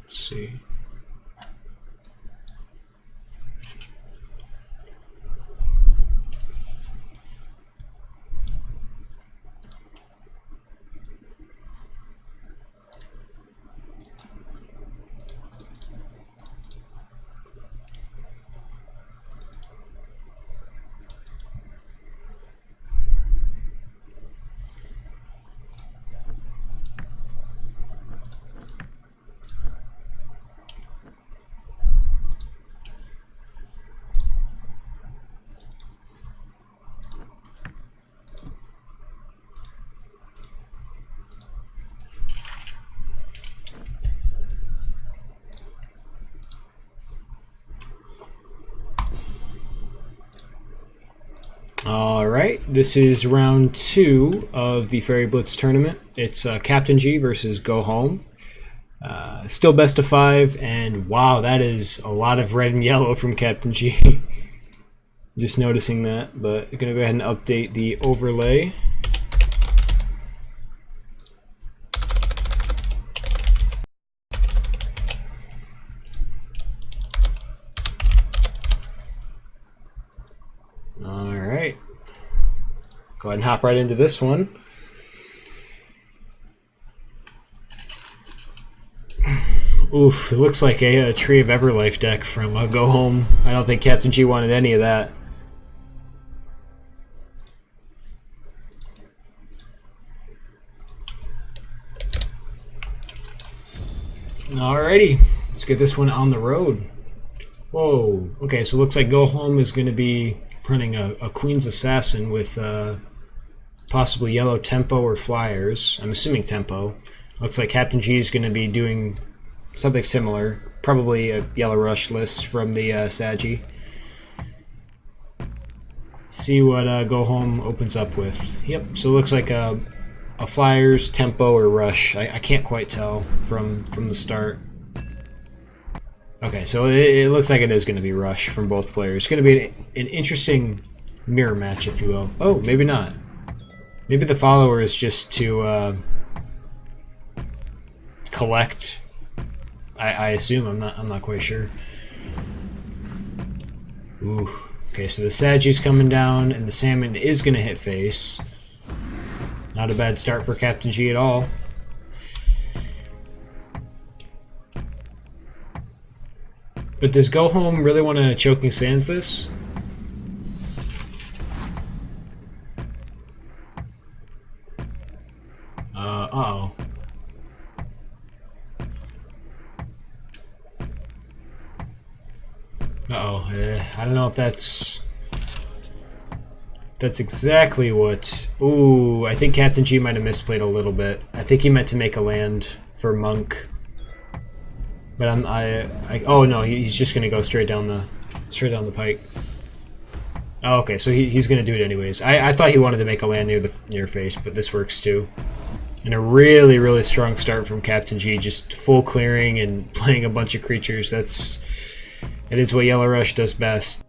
Let's see. All right, this is round 2 of the Fairy Blitz tournament. It's CaptainG versus GoHome. Still best of 5, and wow, that is a lot of red and yellow from CaptainG. Just noticing that, but I'm gonna go ahead and update the overlay. Go ahead and hop right into this one. Oof, it looks like a Tree of Everlife deck from GoHome. I don't think CaptainG wanted any of that. Alrighty, let's get this one on the road. Whoa, okay, so it looks like GoHome is going to be printing a Queen's Assassin with possibly yellow tempo or flyers. I'm assuming tempo. Looks like CaptainG is going to be doing something similar, probably a yellow rush list from the Sagi. See what GoHome opens up with. Yep, so it looks like a flyers, tempo, or rush. I can't quite tell from the start. Okay, so it looks like it is going to be rush from both players. It's going to be an interesting mirror match, if you will. Oh, maybe not. Maybe the follower is just to collect. I assume. I'm not quite sure. Ooh. Okay, so the Sagi's coming down, and the Salmon is going to hit face. Not a bad start for CaptainG at all. But does GoHome really want to Choking Sands this? Uh-oh. I don't know if that's exactly what... Ooh, I think CaptainG might have misplayed a little bit. I think he meant to make a land for Monk. But oh no, he's just gonna go straight down the pike. Oh, okay, so he's gonna do it anyways. I thought he wanted to make a land near face, but this works too. And a really, really strong start from CaptainG, just full clearing and playing a bunch of creatures. That is what Yellow Rush does best.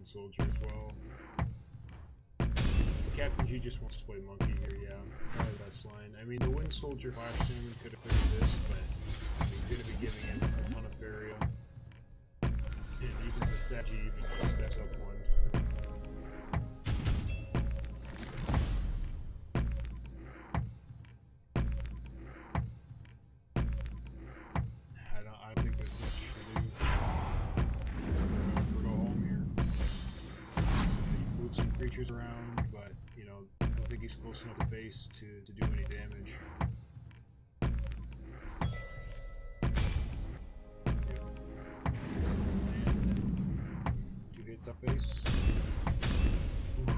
Soldier as well. CaptainG just wants to play Monkey here, yeah. Probably the best line. I mean, the Wind Soldier Flash Salmon could have cleared this, but he's going to be giving him a ton of Faria. And even the Sagi even just steps up one. I don't think there's much to do for GoHome here. Move some creatures around, but you know, I don't think he's close enough to face to do any damage. This is a land. 2 hits up face. Oof.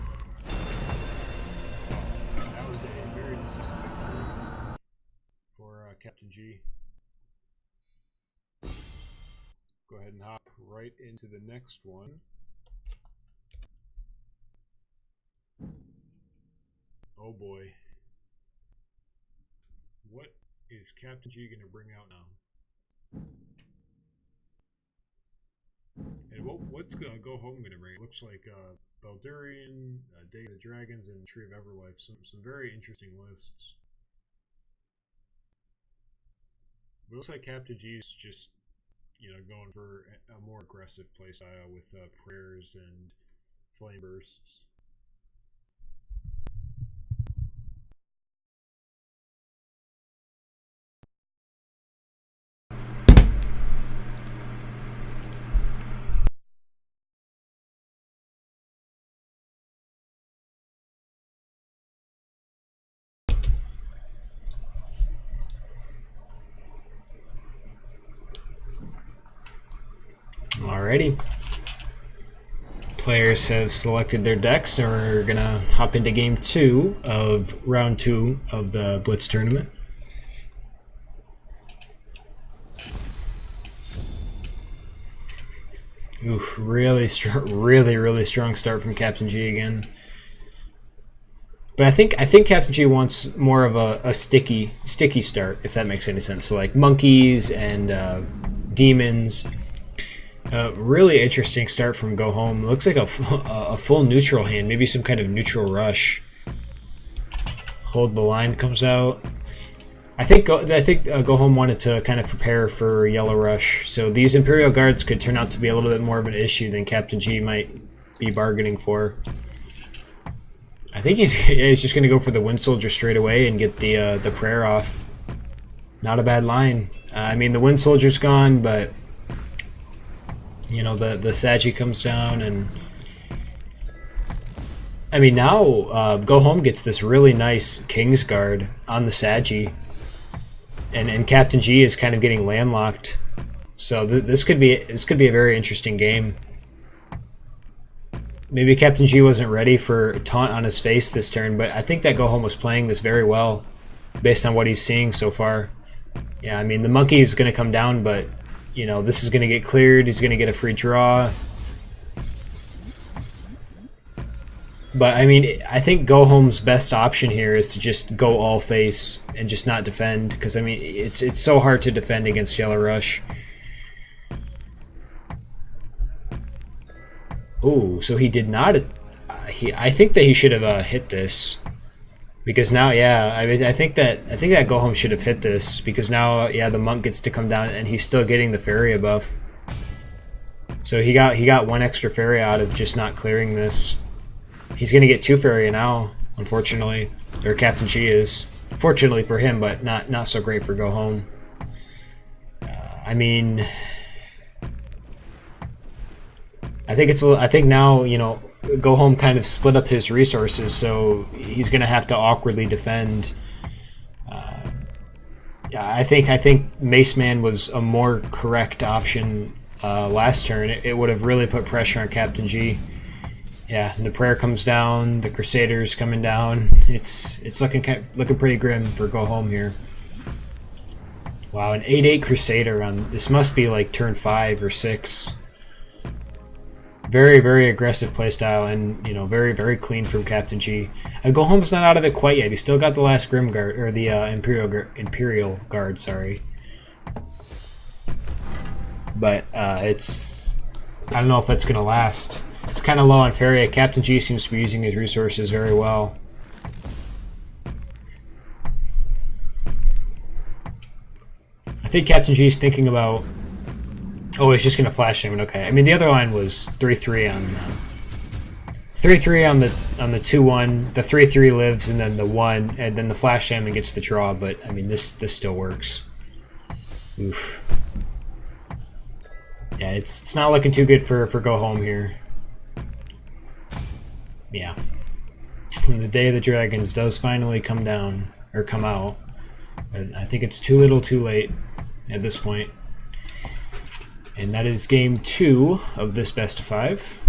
That was a very decisive victory for CaptainG. Go ahead and hop right into the next one. Oh boy. What is CaptainG going to bring out now? And what's GoHome going to bring? It looks like Beldurian, Day of the Dragons, and Tree of Everlife. Some very interesting lists. But it looks like CaptainG is just, you know, going for a more aggressive playstyle with prayers and flame bursts. Alrighty. Players have selected their decks, and we're gonna hop into game 2 of round 2 of the Blitz tournament. Oof, really strong start from CaptainG again. But I think CaptainG wants more of a sticky start, if that makes any sense. So like monkeys and demons. Really interesting start from GoHome. Looks like a full neutral hand, maybe some kind of neutral rush. Hold the Line comes out. I think GoHome wanted to kind of prepare for Yellow Rush, so these Imperial Guards could turn out to be a little bit more of an issue than CaptainG might be bargaining for. I think he's just going to go for the Wind Soldier straight away and get the prayer off. Not a bad line. I mean, the Wind Soldier's gone, but you know, the Sagi comes down, and I mean, now GoHome gets this really nice King's Guard on the Sagi, and CaptainG is kind of getting landlocked. So this could be a very interesting game. Maybe CaptainG wasn't ready for a taunt on his face this turn, but I think that GoHome was playing this very well based on what he's seeing so far. Yeah, I mean, the monkey is going to come down, but you know, this is going to get cleared. He's going to get a free draw. But I mean, I think GoHome's best option here is to just go all face and just not defend, because I mean, it's so hard to defend against Yellow Rush. Ooh, so he did not. I think that he should have hit this, because now, yeah, I mean, I think that GoHome should have hit this, because now, yeah, the monk gets to come down, and he's still getting the Feria buff. So he got one extra Feria out of just not clearing this. He's gonna get 2 Feria now, unfortunately, or CaptainG is. Fortunately for him, but not so great for GoHome. I mean, I think now, you know, GoHome kind of split up his resources, so he's gonna have to awkwardly defend. Yeah, I think Mace Man was a more correct option last turn. It would have really put pressure on CaptainG. Yeah, and the prayer comes down, the Crusader's coming down. It's looking pretty grim for GoHome here. Wow, an 8/8 Crusader on this must be like turn 5 or 6. Very, very aggressive playstyle, and you know, very, very clean from CaptainG. GoHome's not out of it quite yet. He's still got the last Grim Guard, or the Imperial Guard, sorry. But I don't know if that's gonna last. It's kind of low on Feria. CaptainG seems to be using his resources very well. I think CaptainG is thinking about... Oh, he's just going to flash him. Okay. I mean, the other line was 3/3 on 3/3 on the 2/1. The 3/3 lives, and then the 1, and then the flash him and gets the draw. But I mean, this still works. Oof. Yeah, it's not looking too good for GoHome here. Yeah. And the Day of the Dragons does finally come down, or come out. But I think it's too little too late at this point. And that is game 2 of this best of 5.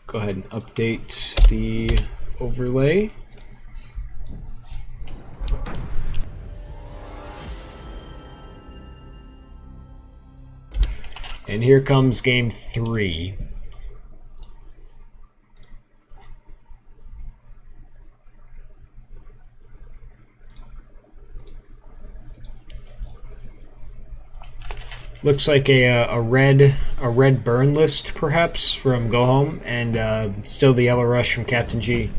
Go ahead and update the overlay. And here comes game 3. Looks like a red burn list perhaps from GoHome, and still the Yellow Rush from CaptainG.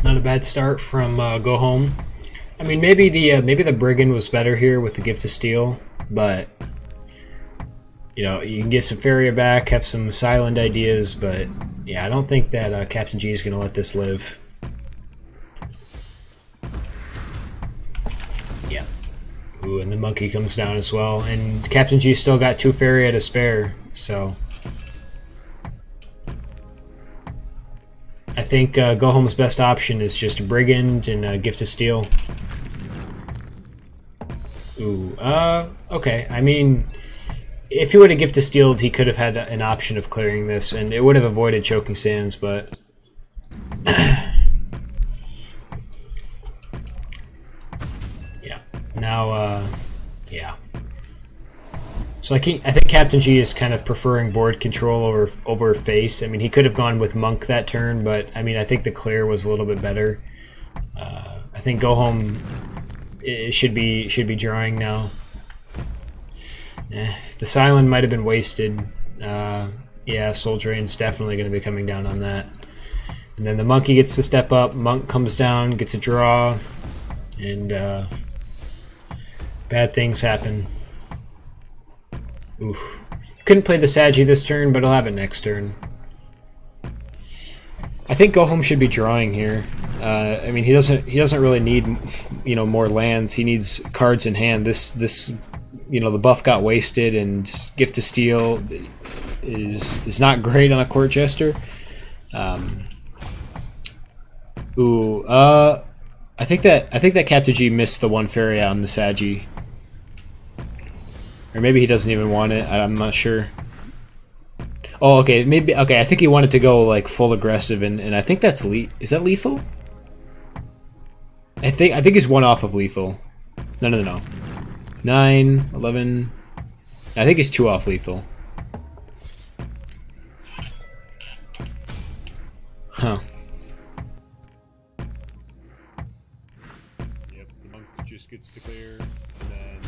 Not a bad start from GoHome. I mean, maybe the Brigand was better here with the Gift of Steel, but you know, you can get some Feria back, have some silent ideas, but yeah, I don't think that CaptainG is going to let this live. Yeah. Ooh, and the monkey comes down as well, and CaptainG still got 2 Feria to spare, so I think GoHome's best option is just a Brigand and Gift of Steel. Ooh, okay. I mean, if he would have Gift of Steeled, he could have had an option of clearing this, and it would have avoided Choking Sands, but... yeah. Now, yeah. So I think Captain G is kind of preferring board control over face. I mean, he could have gone with Monk that turn, but I mean, I think the clear was a little bit better. I think GoHome it should be drawing now. The Silent might have been wasted. Yeah, Soul Drain's definitely going to be coming down on that. And then the Monkey gets to step up. Monk comes down, gets a draw, and bad things happen. Oof. Couldn't play the Sagi this turn, but he'll have it next turn. I think GoHome should be drawing here. I mean, he doesn't really need more lands. He needs cards in hand. This the buff got wasted, and Gift to Steal is not great on a Court Jester. I think that Captain G missed the one fairy on the Sagi. Or maybe he doesn't even want it. I'm not sure. Oh, okay. Maybe. Okay, I think he wanted to go like full aggressive, and I think that's is that lethal? I think he's one off of lethal. No. 9, 11. I think he's 2 off lethal. Huh. Yep, the Monk just gets to clear, and then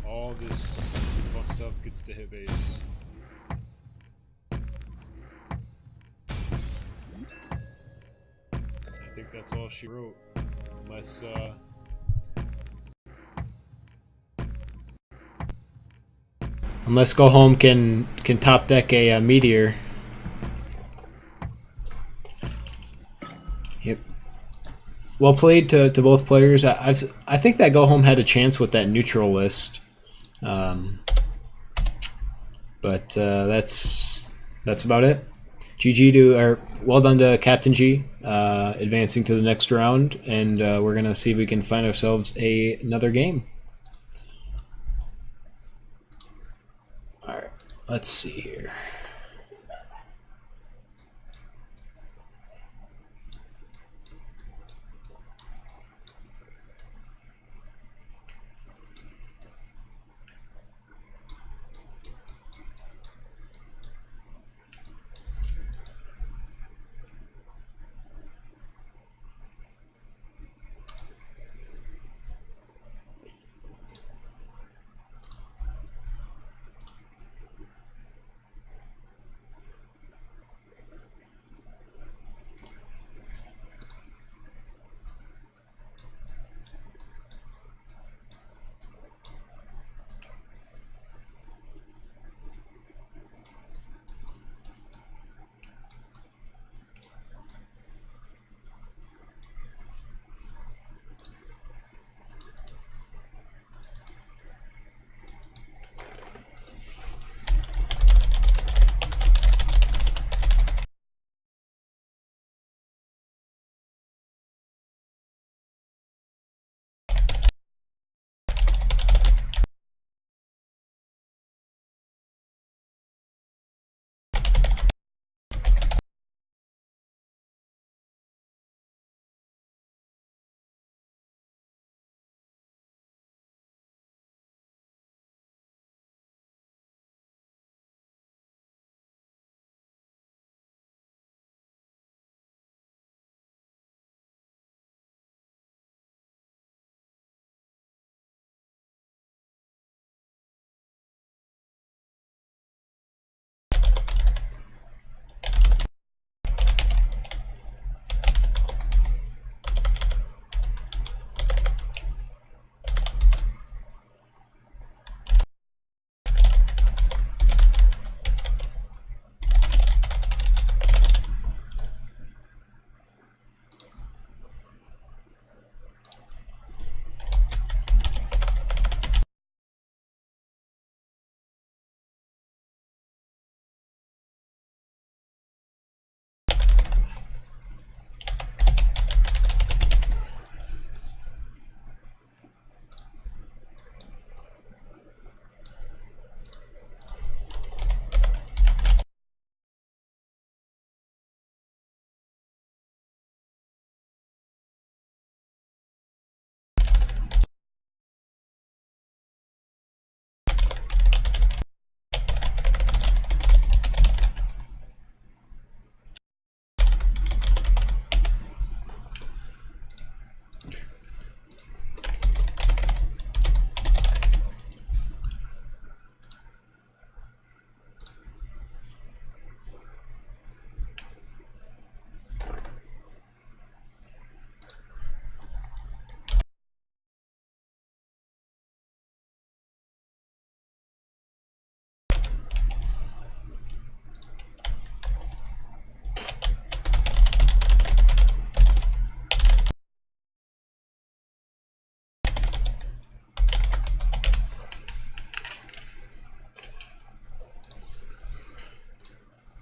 all this fun stuff gets to hit base. I think that's all she wrote. Unless GoHome can top deck a meteor. Yep. Well played to both players. I think that GoHome had a chance with that neutral list. But that's about it. Well done to Captain G, advancing to the next round, and we're gonna see if we can find ourselves another game. All right, let's see here.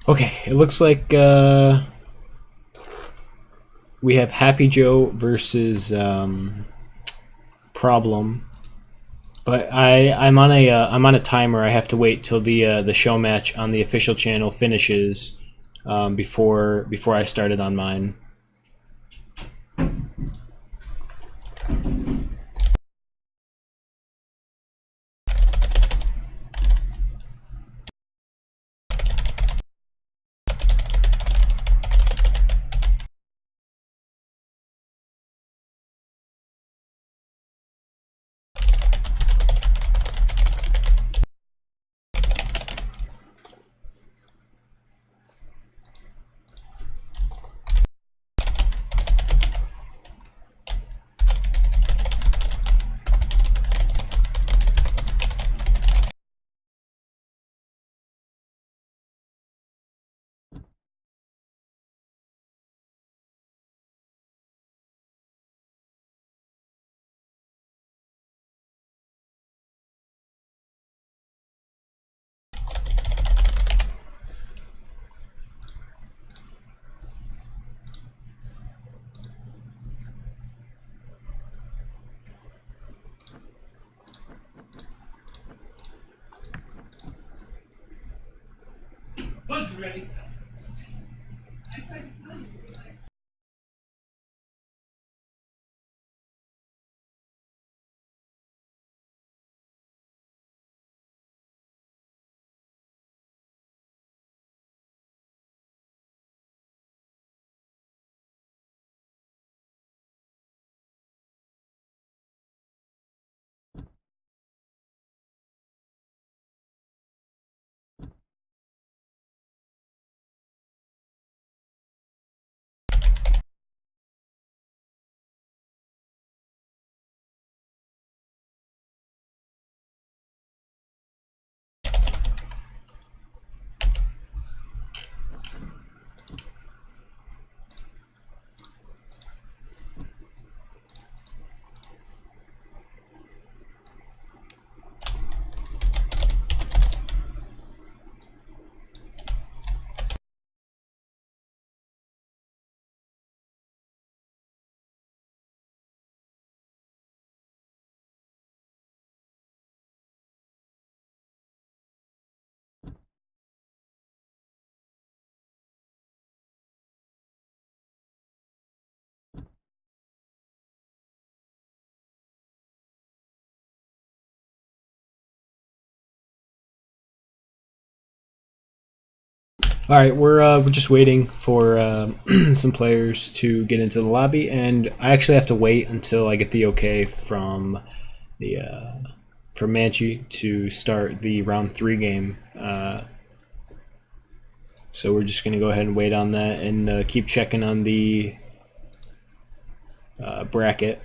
Okay, it looks like we have happyjo versus Problem, but I'm on a timer. I have to wait till the show match on the official channel finishes before I started on mine. All right, we're just waiting for some players to get into the lobby, and I actually have to wait until I get the okay the from Manchi to start the round 3 game. So we're just gonna go ahead and wait on that and keep checking on the bracket.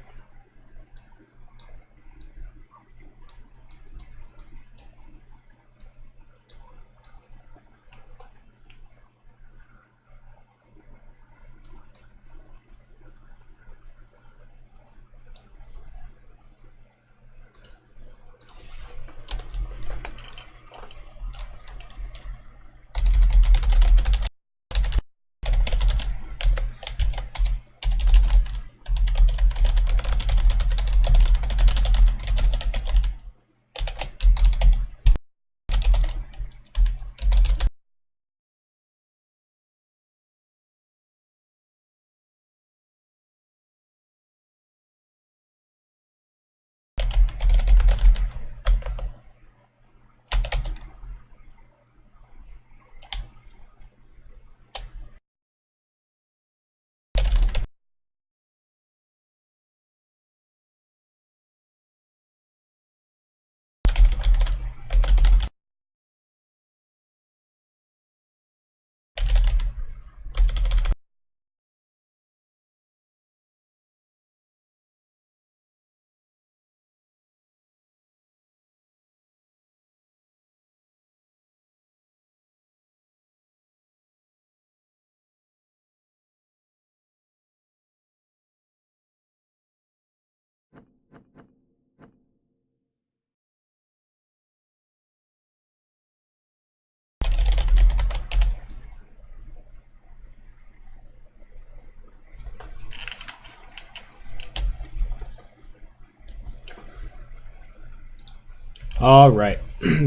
All right.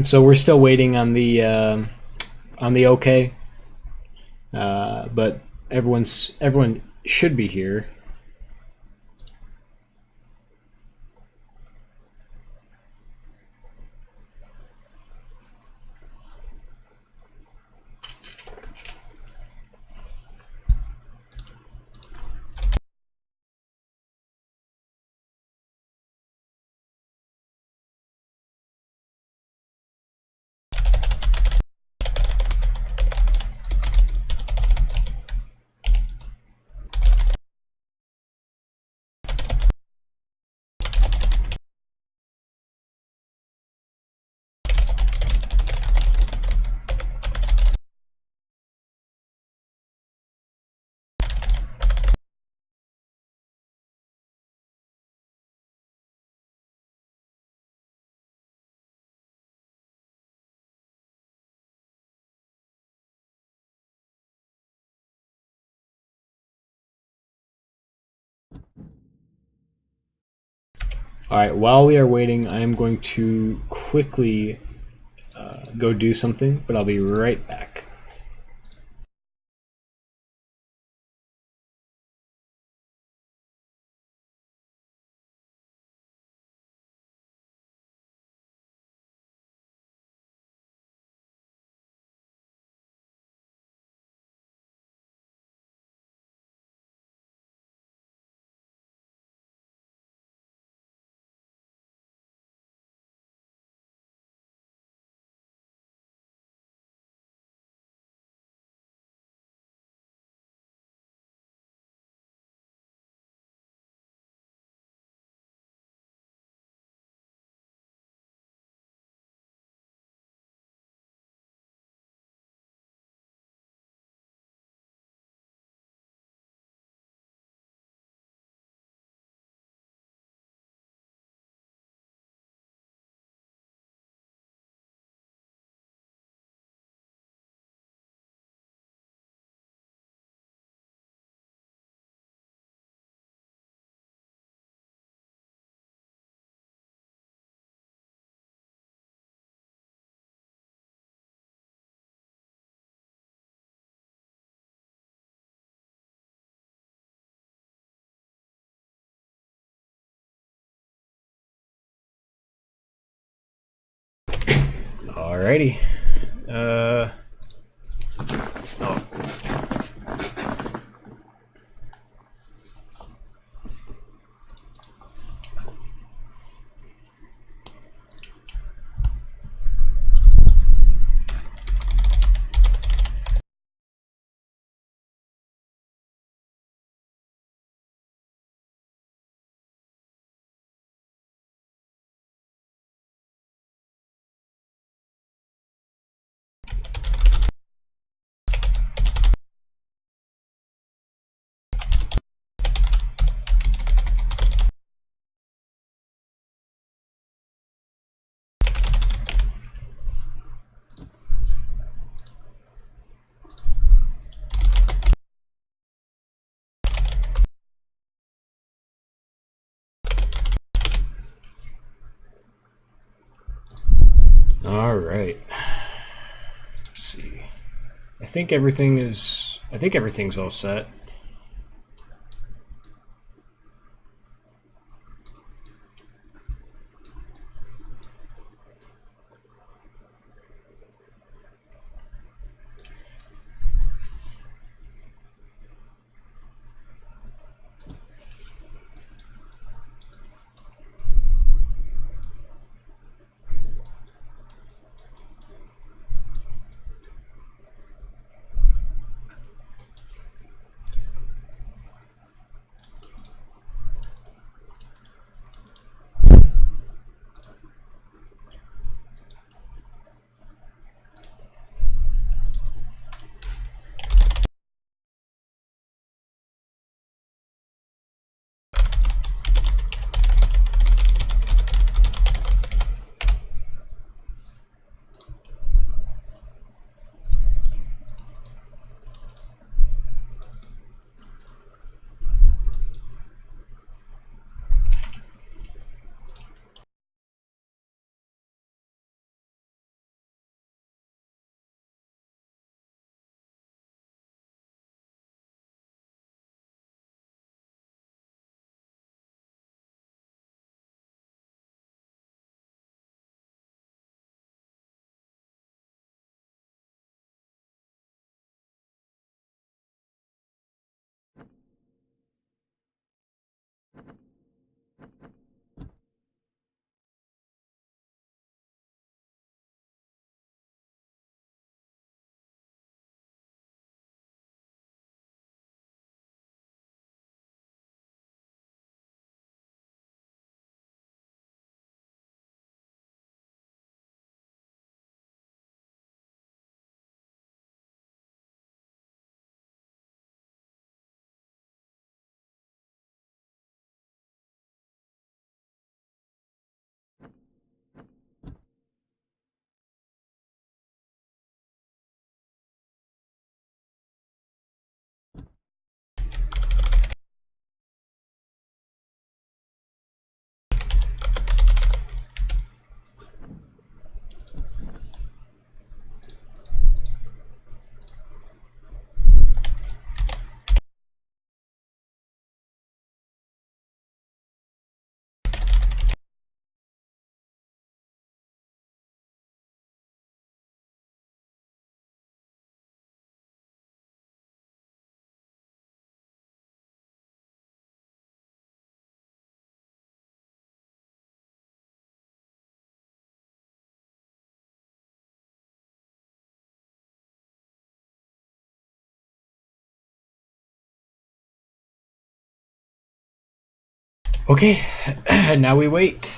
So we're still waiting on the okay, but everyone should be here. All right. While we are waiting, I am going to quickly go do something, but I'll be right back. Alrighty. Oh. All right. Let's see. I think everything's all set. Okay, now we wait.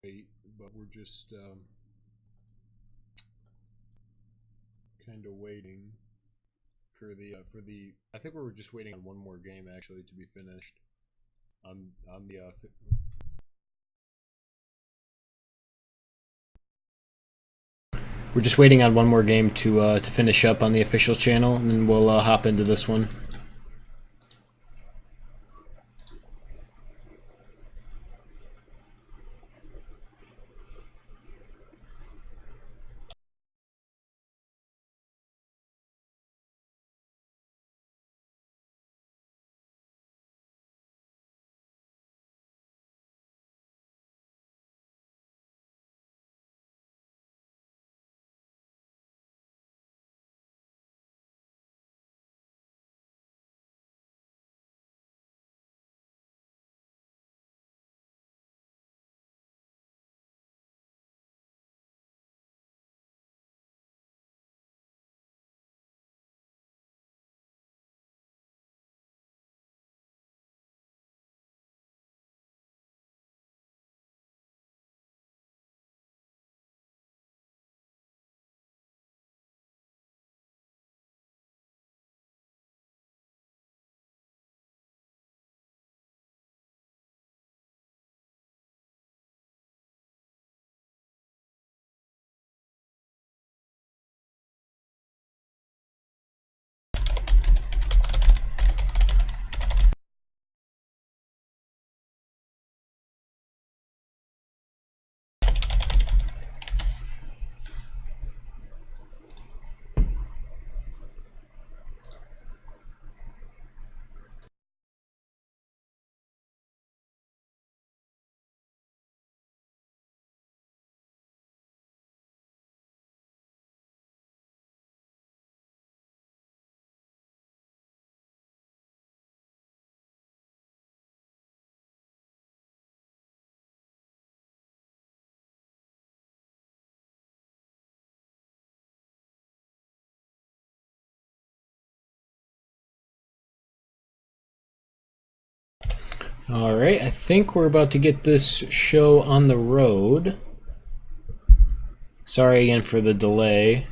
wait, but we're just kind of waiting for the. I think we were just waiting on one more game actually to be finished. On the. We're just waiting on one more game to finish up on the official channel, and then we'll hop into this one. Alright, I think we're about to get this show on the road. Sorry again for the delay.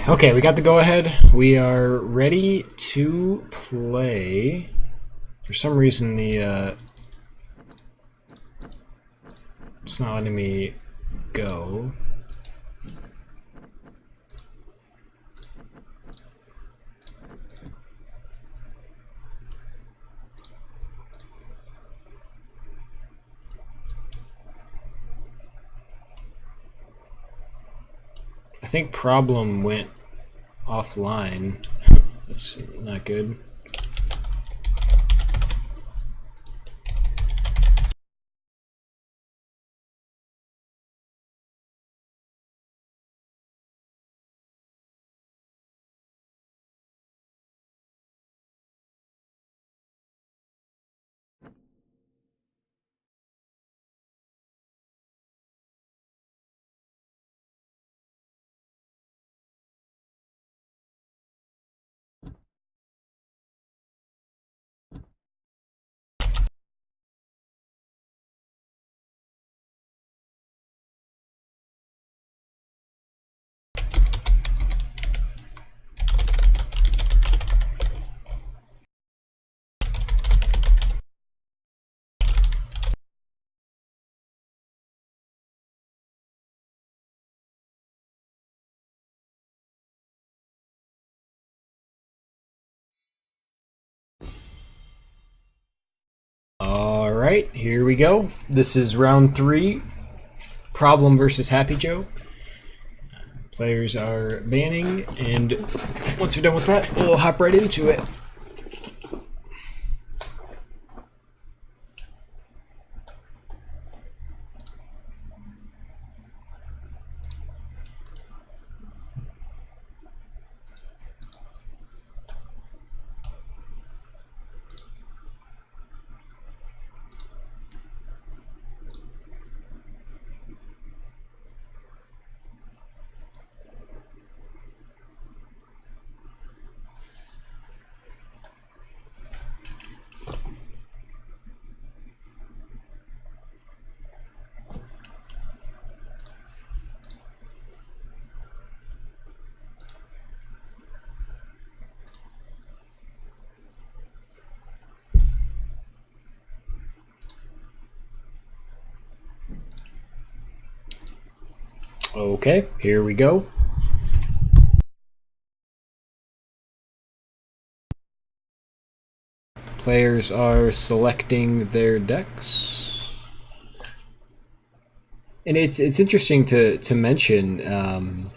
Okay, we got the go-ahead. We are ready to play. For some reason, it's not letting me go. I think problem went offline. That's not good. Alright, here we go. This is round 3. Problem versus happyjo. Players are banning, and once we're done with that, we'll hop right into it. Okay, here we go. Players are selecting their decks. And it's interesting to mention,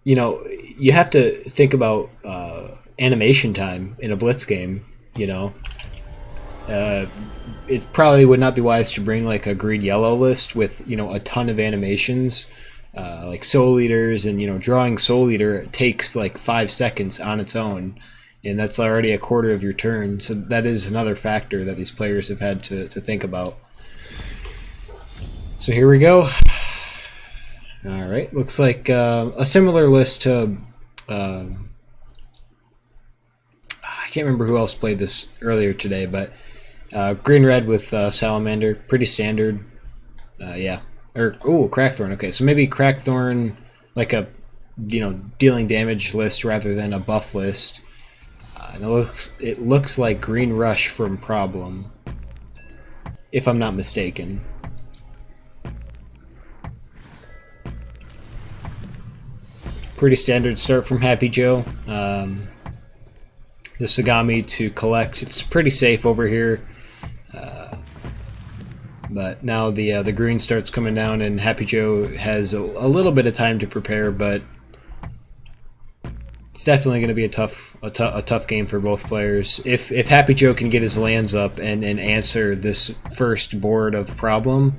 you know, you have to think about animation time in a Blitz game, you know. It probably would not be wise to bring like a green yellow list with, you know, a ton of animations, like soul eaters, and, you know, drawing soul eater takes like 5 seconds on its own, and that's already a quarter of your turn. So that is another factor that these players have had to think about. So here we go. All right, looks like a similar list to I can't remember who else played this earlier today, but green red with salamander, pretty standard. Yeah, or crackthorn. Okay, so maybe crackthorn, like a, you know, dealing damage list rather than a buff list. And it looks like green rush from problem, if I'm not mistaken. Pretty standard start from happyjo. The Sagami to collect. It's pretty safe over here. But now the green starts coming down, and happyjo has a little bit of time to prepare, but it's definitely going to be a tough game for both players. If happyjo can get his lands up and answer this first board of problem,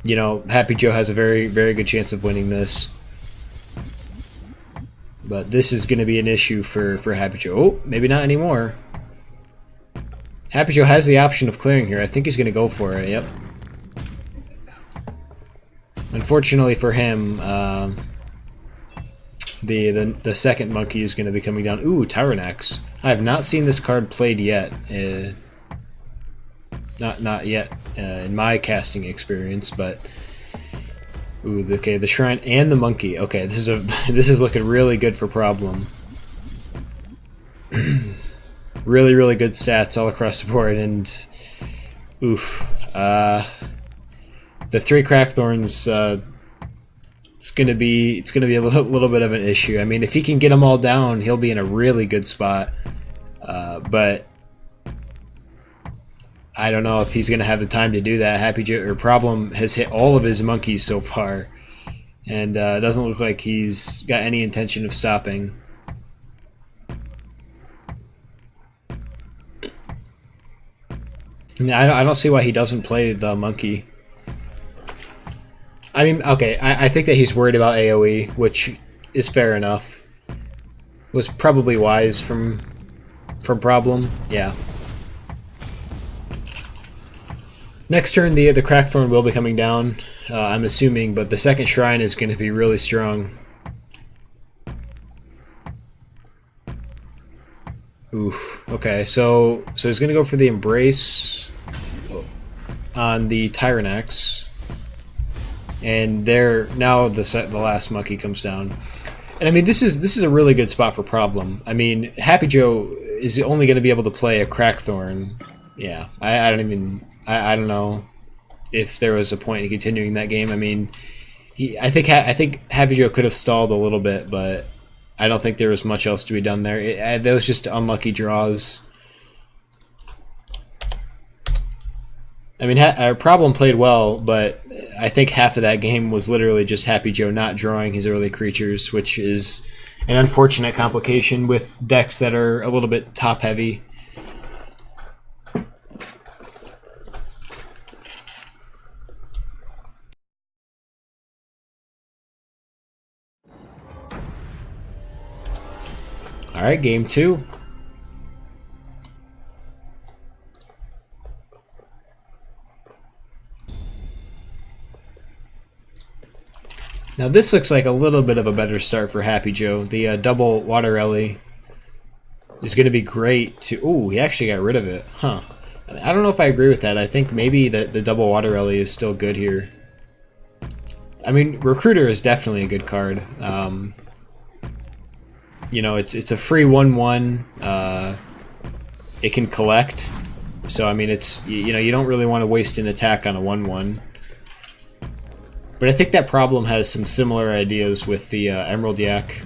you know, happyjo has a very, very good chance of winning this. But this is going to be an issue for happyjo. Oh, maybe not anymore. happyjo has the option of clearing here. I think he's going to go for it. Yep. Unfortunately for him, the second monkey is going to be coming down. Ooh, Tyrannax. I have not seen this card played yet. Not yet in my casting experience, but Ooh, okay, the shrine and the monkey. Okay, this is looking really good for problem. Really, really good stats all across the board, and oof. The 3 crackthorns. It's gonna be a little bit of an issue. I mean, if he can get them all down, he'll be in a really good spot. But I don't know if he's gonna have the time to do that. happyjo or Problem has hit all of his monkeys so far, and it doesn't look like he's got any intention of stopping. I mean, I don't see why he doesn't play the monkey. I mean, okay, I think that he's worried about AoE, which is fair enough. Was probably wise from Problem, yeah. Next turn, the Crackthorn will be coming down, I'm assuming, but the second shrine is going to be really strong. Oof. Okay, so he's going to go for the Embrace on the Tyrannex. And there now the last monkey comes down, and I mean this is a really good spot for Problem. I mean happyjo is only going to be able to play a Crackthorn. Yeah, I don't know if there was a point in continuing that game. I mean, I think happyjo could have stalled a little bit, but I don't think there was much else to be done there. That was just unlucky draws. I mean, our Problem played well, but I think half of that game was literally just happyjo not drawing his early creatures, which is an unfortunate complication with decks that are a little bit top-heavy. All right, game 2. Now this looks like a little bit of a better start for happyjo. The double water ellie is going to be great to... Ooh, he actually got rid of it. Huh. I don't know if I agree with that. I think maybe the double water ellie is still good here. I mean, Recruiter is definitely a good card. You know, it's a free 1/1. It can collect. So, I mean, it's... You know, you don't really want to waste an attack on a 1/1. But I think that Problem has some similar ideas with the Emerald Yak.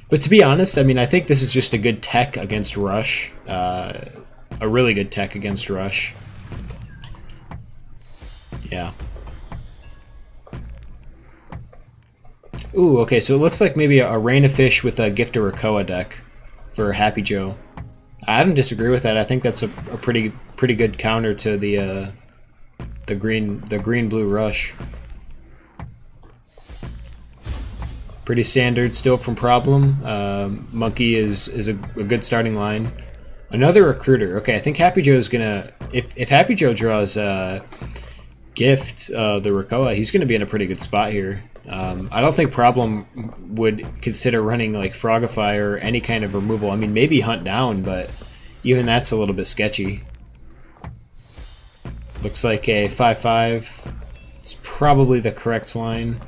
But to be honest, I mean, I think this is just a good tech against Rush. A really good tech against Rush. Yeah. Ooh, okay, so it looks like maybe a Rain of Fish with a Gift of Rakoa deck for happyjo. I don't disagree with that. I think that's a pretty good counter to the green-blue Rush. Pretty standard still from Problem. Monkey is a good starting line. Another Recruiter. Okay, I think happyjo is gonna... If happyjo draws Gift, the Rakoa, he's gonna be in a pretty good spot here. I don't think Problem would consider running like Frogify or any kind of removal. I mean, maybe Hunt Down, but even that's a little bit sketchy. Looks like a 5/5. It's probably the correct line.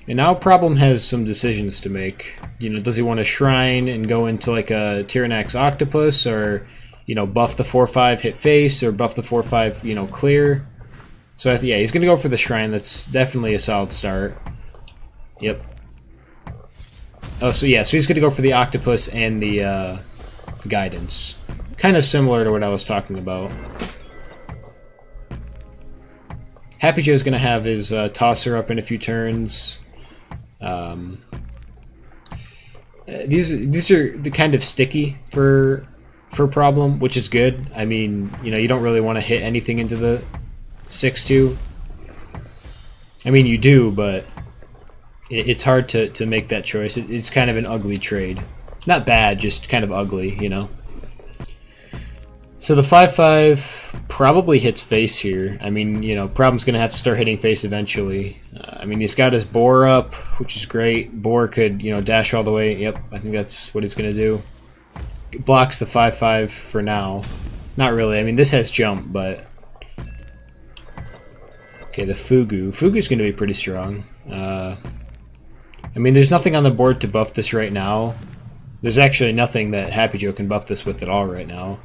And now Problem has some decisions to make. You know, does he want to Shrine and go into like a Tyrannax Octopus, or, you know, buff the 4/5, hit face, or buff the 4/5, you know, clear? So yeah, he's gonna go for the Shrine. That's definitely a solid start. Yep. Oh, so yeah, so he's gonna go for the Octopus and the Guidance. Kind of similar to what I was talking about. happyjo is gonna have his Tosser up in a few turns. These are the kind of sticky for Problem, which is good. I mean, you know, you don't really want to hit anything into the 6/2. I mean, you do, but it's hard to make that choice. It's kind of an ugly trade. Not bad, just kind of ugly, you know. So the 5/5 probably hits face here. I mean, you know, Problem's going to have to start hitting face eventually. I mean, he's got his Boar up, which is great. Boar could, you know, dash all the way. Yep, I think that's what he's going to do. It blocks the 5/5 for now. Not really. I mean, this has jump, but... Okay, the Fugu. Fugu's going to be pretty strong. I mean, there's nothing on the board to buff this right now. There's actually nothing that happyjo can buff this with at all right now.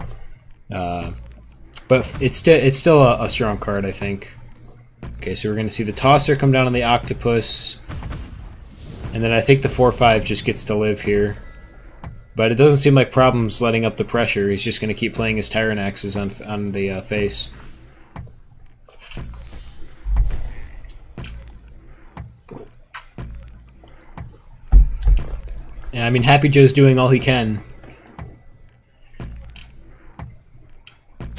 But it's still a strong card, I think. Okay, so we're going to see the Tosser come down on the Octopus. And then I think the 4/5 just gets to live here. But it doesn't seem like Problem's letting up the pressure. He's just going to keep playing his Tyrant Axes on the face. Yeah, I mean, happyjo's doing all he can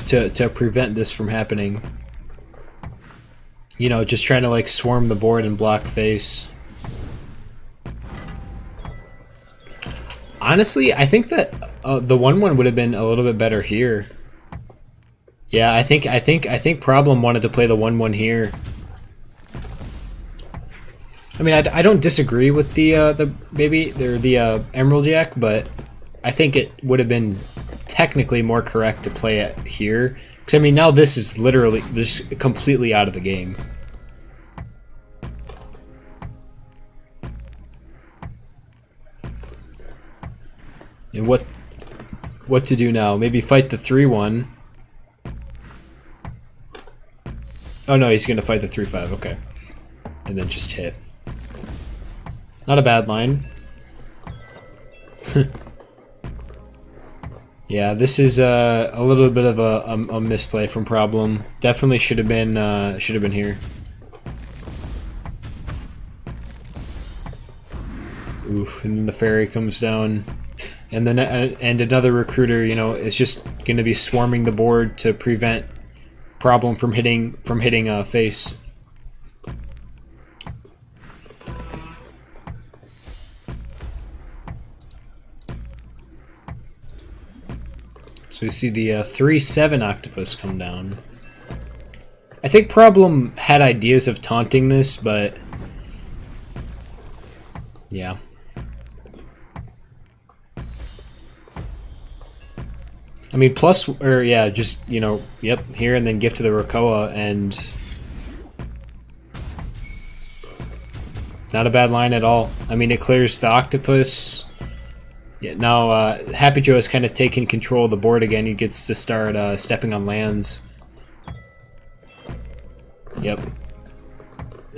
to prevent this from happening. You know, just trying to like swarm the board and block face. Honestly, I think that the 1/1 would have been a little bit better here. Yeah, I think Problem wanted to play the 1/1 here. I mean, I don't disagree with the Emerald Jack, but I think it would have been technically more correct to play it here. Because I mean, now this is literally just completely out of the game. And what to do now? Maybe fight the 3/1. Oh no, he's gonna fight the 3/5. Okay, and then just hit. Not a bad line. Yeah, this is a little bit of a misplay from Problem. Definitely should have been here. Oof, and then the fairy comes down, and then and another recruiter, you know, is just going to be swarming the board to prevent Problem from hitting face. So we see the 3/7 Octopus come down. I think Problem had ideas of taunting this, but yeah. I mean, plus, or yeah, just, you know, yep, here and then gift to the Rakoa, and not a bad line at all. I mean, it clears the Octopus. Yeah, now happyjo has kind of taken control of the board again. He gets to start stepping on lands. Yep.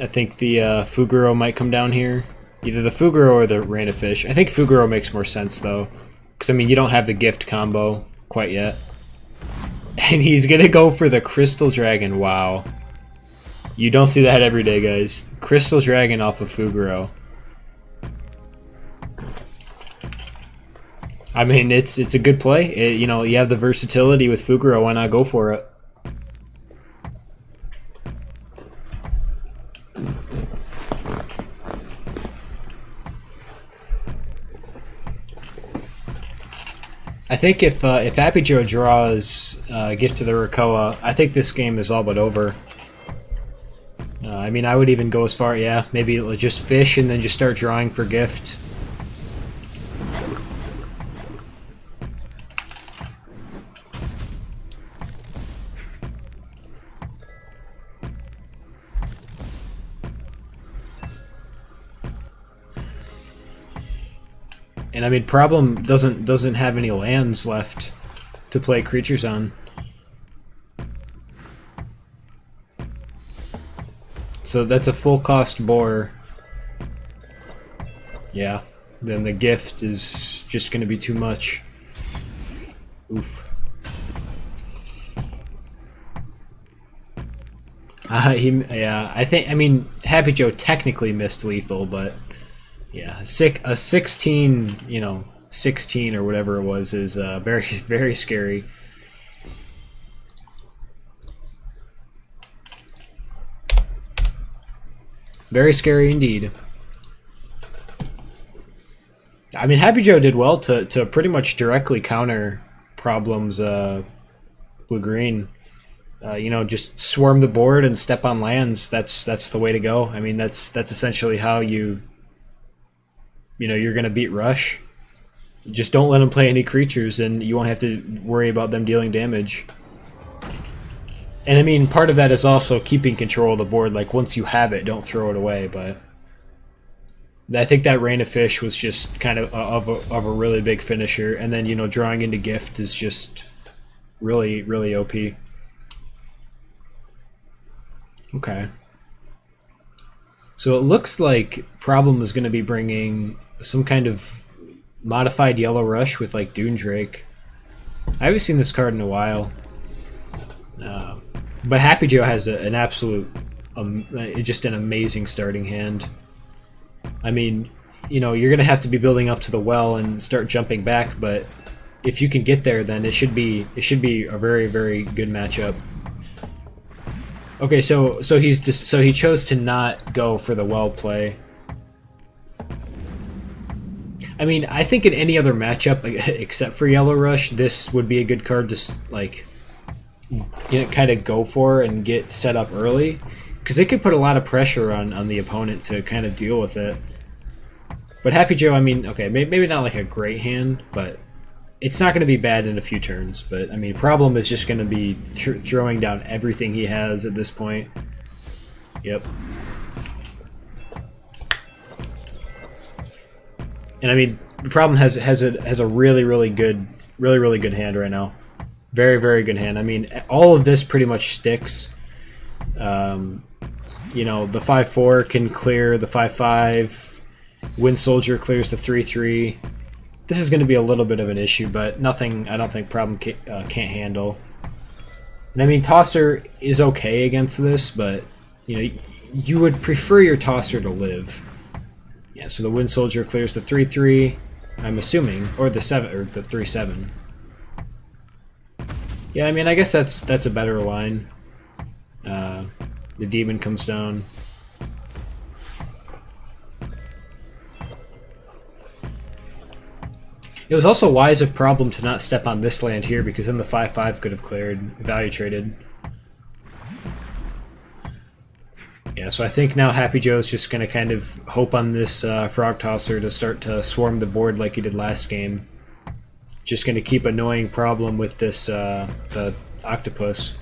I think the Fuguro might come down here. Either the Fuguro or the Rain of Fish. I think Fuguro makes more sense, though. Because, I mean, you don't have the gift combo quite yet. And he's going to go for the Crystal Dragon. Wow. You don't see that every day, guys. Crystal Dragon off of Fuguro. I mean, it's a good play. You know, you have the versatility with Fuguro. Why not go for it? I think if happyjo draws gift to the Rakoa, I think this game is all but over. I mean, I would even go as far, yeah, maybe just fish and then just start drawing for gift. And I mean, Problem doesn't have any lands left to play creatures on. So that's a full cost boar. Yeah. Then the gift is just going to be too much. Oof. Yeah, I mean, happyjo technically missed lethal, but yeah, a 16, you know, 16 or whatever it was is very, very scary. Very scary indeed. I mean, happyjo did well to pretty much directly counter Problem's blue-green. You know, just swarm the board and step on lands. That's the way to go. I mean, that's essentially how you know, you're going to beat Rush. Just don't let them play any creatures, and you won't have to worry about them dealing damage. And I mean, part of that is also keeping control of the board. Like, once you have it, don't throw it away. But I think that Rain of Fish was just kind of a really big finisher. And then, you know, drawing into Gift is just really, really OP. Okay. So it looks like Problem is going to be bringing some kind of modified Yellow Rush with, like, Dune Drake. I haven't seen this card in a while. But happyjo has an absolute, just an amazing starting hand. I mean, you know, you're going to have to be building up to the well and start jumping back, but if you can get there, then it should be a very, very good matchup. Okay, so he chose to not go for the well play. I mean, I think in any other matchup except for Yellow Rush, this would be a good card to, like, you know, kind of go for and get set up early, because it could put a lot of pressure on the opponent to kind of deal with it. But happyjo, I mean, okay, maybe not like a great hand, but it's not going to be bad in a few turns. But I mean, Problem is just going to be throwing down everything he has at this point. Yep. And I mean, Problem has a really good hand right now. Very, very good hand. I mean, all of this pretty much sticks. You know, the 5/4 can clear the 5/5. Wind Soldier clears the 3/3. This is going to be a little bit of an issue, but nothing I don't think Problem can't handle. And I mean, Tosser is okay against this, but you know, you would prefer your Tosser to live. Yeah, so the Wind Soldier clears the 3/3, I'm assuming, or the 3/7. Yeah, I mean, I guess that's a better line. The demon comes down. It was also wise of Problem to not step on this land here, because then the 5/5 could have cleared, value traded. Yeah, so I think now happyjo is just going to kind of hope on this Frog Tosser to start to swarm the board like he did last game. Just going to keep annoying Problem with this the octopus.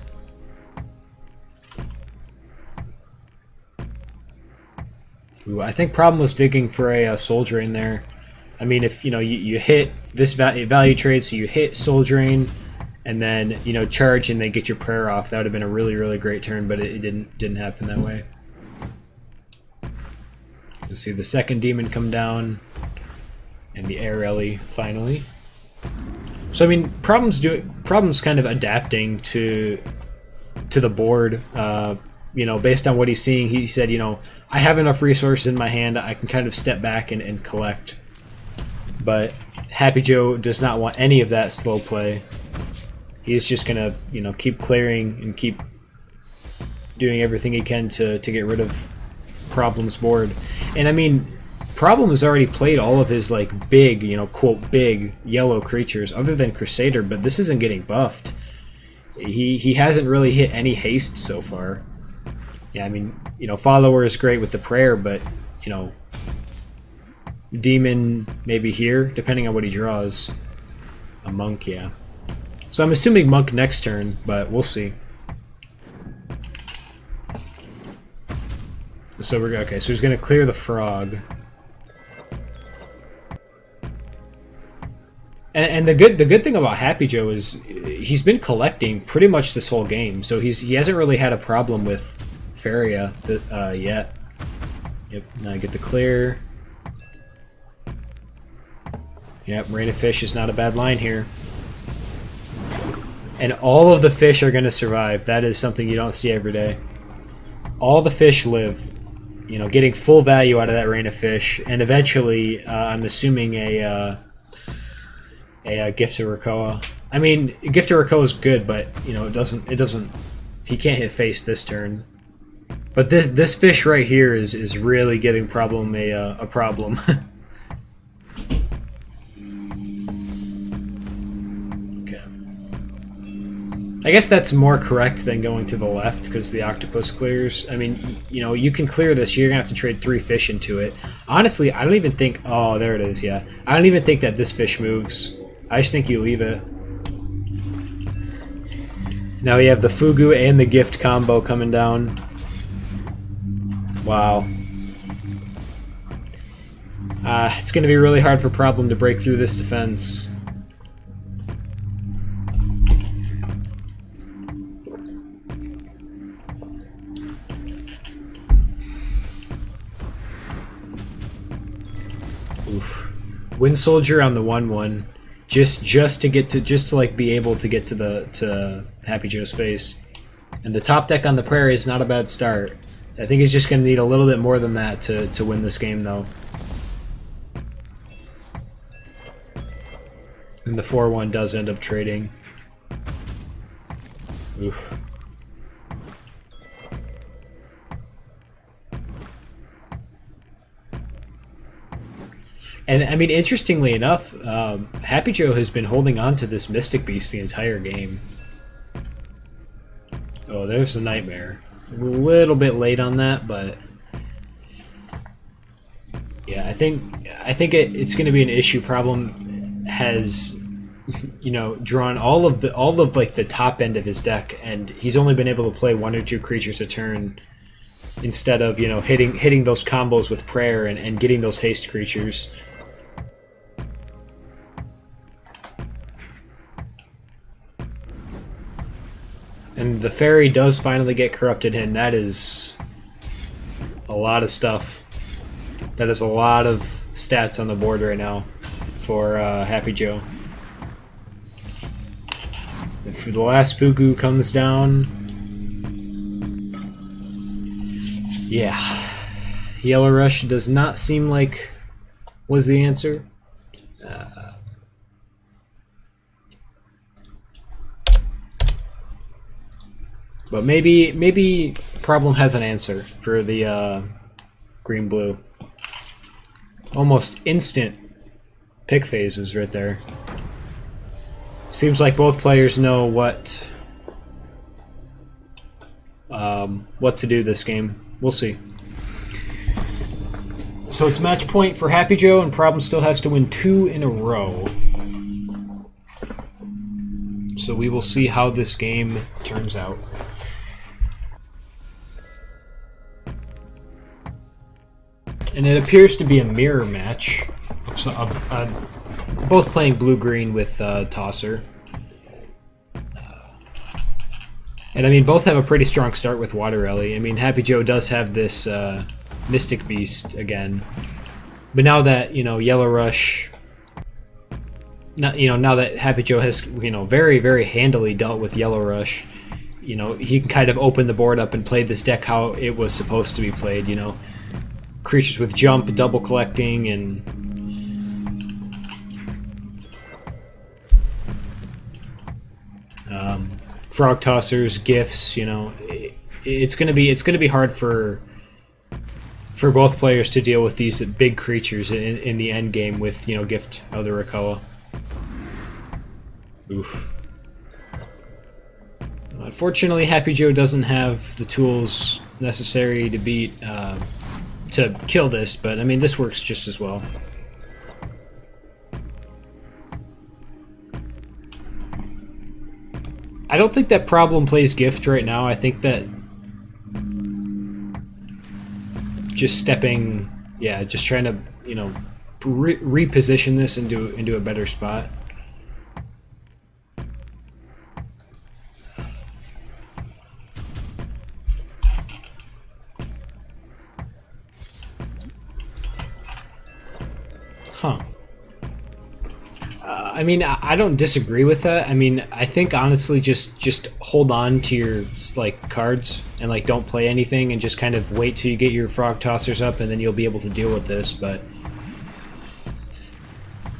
Ooh, I think Problem was digging for a Soul Drain there. I mean, if you know you hit this value trade, so you hit Soul Drain, and then you know charge and they get your prayer off, that would have been a really great turn, but it didn't happen that way. You'll see the second demon come down, and the Air Ellie finally. So I mean, Problem's kind of adapting to the board. You know, based on what he's seeing, he said, you know, I have enough resources in my hand, I can kind of step back and collect. But happyjo does not want any of that slow play. He's just gonna, you know, keep clearing and keep doing everything he can to get rid of Problem's board. And I mean, Problem has already played all of his, like, big, you know, quote, big yellow creatures, other than Crusader, but this isn't getting buffed. He hasn't really hit any haste so far. Yeah, I mean, you know, Follower is great with the prayer, but, you know, Demon maybe here, depending on what he draws. A Monk, yeah. So I'm assuming Monk next turn, but we'll see. So we're okay. So he's gonna clear the Frog. And the good thing about happyjo is he's been collecting pretty much this whole game, so he hasn't really had a problem with Feria yet. Yep. Now I get the clear. Yep. Rain of Fish is not a bad line here. And all of the fish are going to survive. That is something you don't see every day. All the fish live. You know, getting full value out of that Rain of Fish, and eventually, I'm assuming a Gift of Rakoa. I mean, Gift of Rakoa is good, but you know, it doesn't. He can't hit face this turn. But this fish right here is really giving Problem a problem. Okay. I guess that's more correct than going to the left, because the octopus clears. I mean, you know, you can clear this. You're gonna have to trade 3 fish into it. Honestly, I don't even think. Oh, there it is. Yeah, I don't even think that this fish moves. I just think you leave it. Now we have the Fugu and the Gift combo coming down. Wow. It's going to be really hard for Problem to break through this defense. Oof. Wind Soldier on the 1/1, just to like be able to get to Happy Joe's face, and the top deck on the Prairie is not a bad start. I think he's just going to need a little bit more than that to win this game, though. And the 4/1 does end up trading. Oof. And I mean, interestingly enough, Happy Joe has been holding on to this Mystic Beast the entire game. Oh, there's the Nightmare. A little bit late on that, but yeah, I think it's going to be an issue. Problem has, you know, drawn all of like the top end of his deck, and he's only been able to play 1 or 2 creatures a turn instead of, you know, hitting those combos with Prayer and getting those haste creatures. And the Fairy does finally get corrupted, and that is a lot of stuff. That is a lot of stats on the board right now for Happy Joe. If the last Fugu comes down, yeah, Yellow Rush does not seem like was the answer. But maybe Problem has an answer for the green-blue. Almost instant pick phases right there. Seems like both players know what to do this game. We'll see. So it's match point for Happy Joe, and Problem still has to win 2 in a row. So we will see how this game turns out. And it appears to be a mirror match. Both playing blue-green with Tosser. And I mean, both have a pretty strong start with Water Ellie. I mean, Happy Joe does have this Mystic Beast again. But now that, you know, Yellow Rush... now that Happy Joe has, you know, very, very handily dealt with Yellow Rush, you know, he can kind of open the board up and play this deck how it was supposed to be played, you know. Creatures with jump, double collecting, and frog tossers, gifts. You know, it's gonna be hard for both players to deal with these big creatures in the end game with, you know, Gift of the Rakoa. Oof. Unfortunately, Happy Joe doesn't have the tools necessary to beat. To kill this, but I mean, this works just as well. I don't think that Problem plays Gift right now. I think that just just trying to, you know, reposition this into a better spot. Huh. I mean, I don't disagree with that. I mean, I think honestly, just hold on to your like cards and like don't play anything and just kind of wait till you get your frog tossers up, and then you'll be able to deal with this. But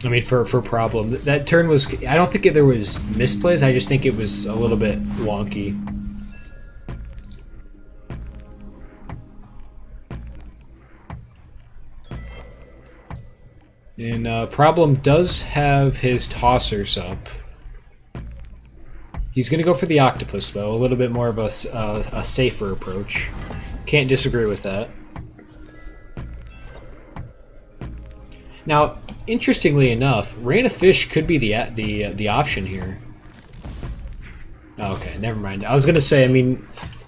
I mean, for Problem, that turn was, I don't think there was misplays. I just think it was a little bit wonky. And Problem does have his tossers up. He's going to go for the octopus, though. A little bit more of a safer approach. Can't disagree with that. Now, interestingly enough, Rain of Fish could be the option here. Oh, okay, never mind. I was gonna say, I mean,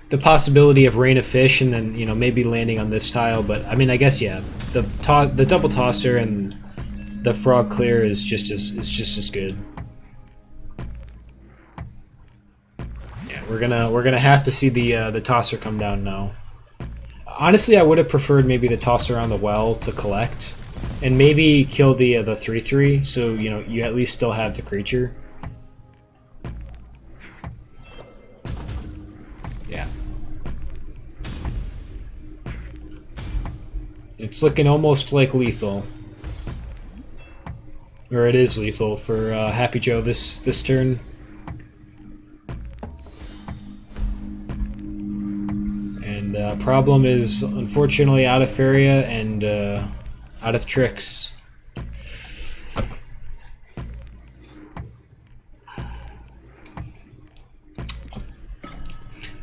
the possibility of rain of fish and then maybe landing on this tile, but I mean, I guess yeah, the double tosser and the frog clear is just as good. Yeah, we're gonna have to see the tosser come down now. Honestly, I would have preferred maybe the tosser on the well to collect, and maybe kill the 3/3, so you at least still have the creature. Yeah. It's looking almost like lethal. Or it is lethal for happyjo this turn. And problem is, unfortunately, out of Feria and out of tricks.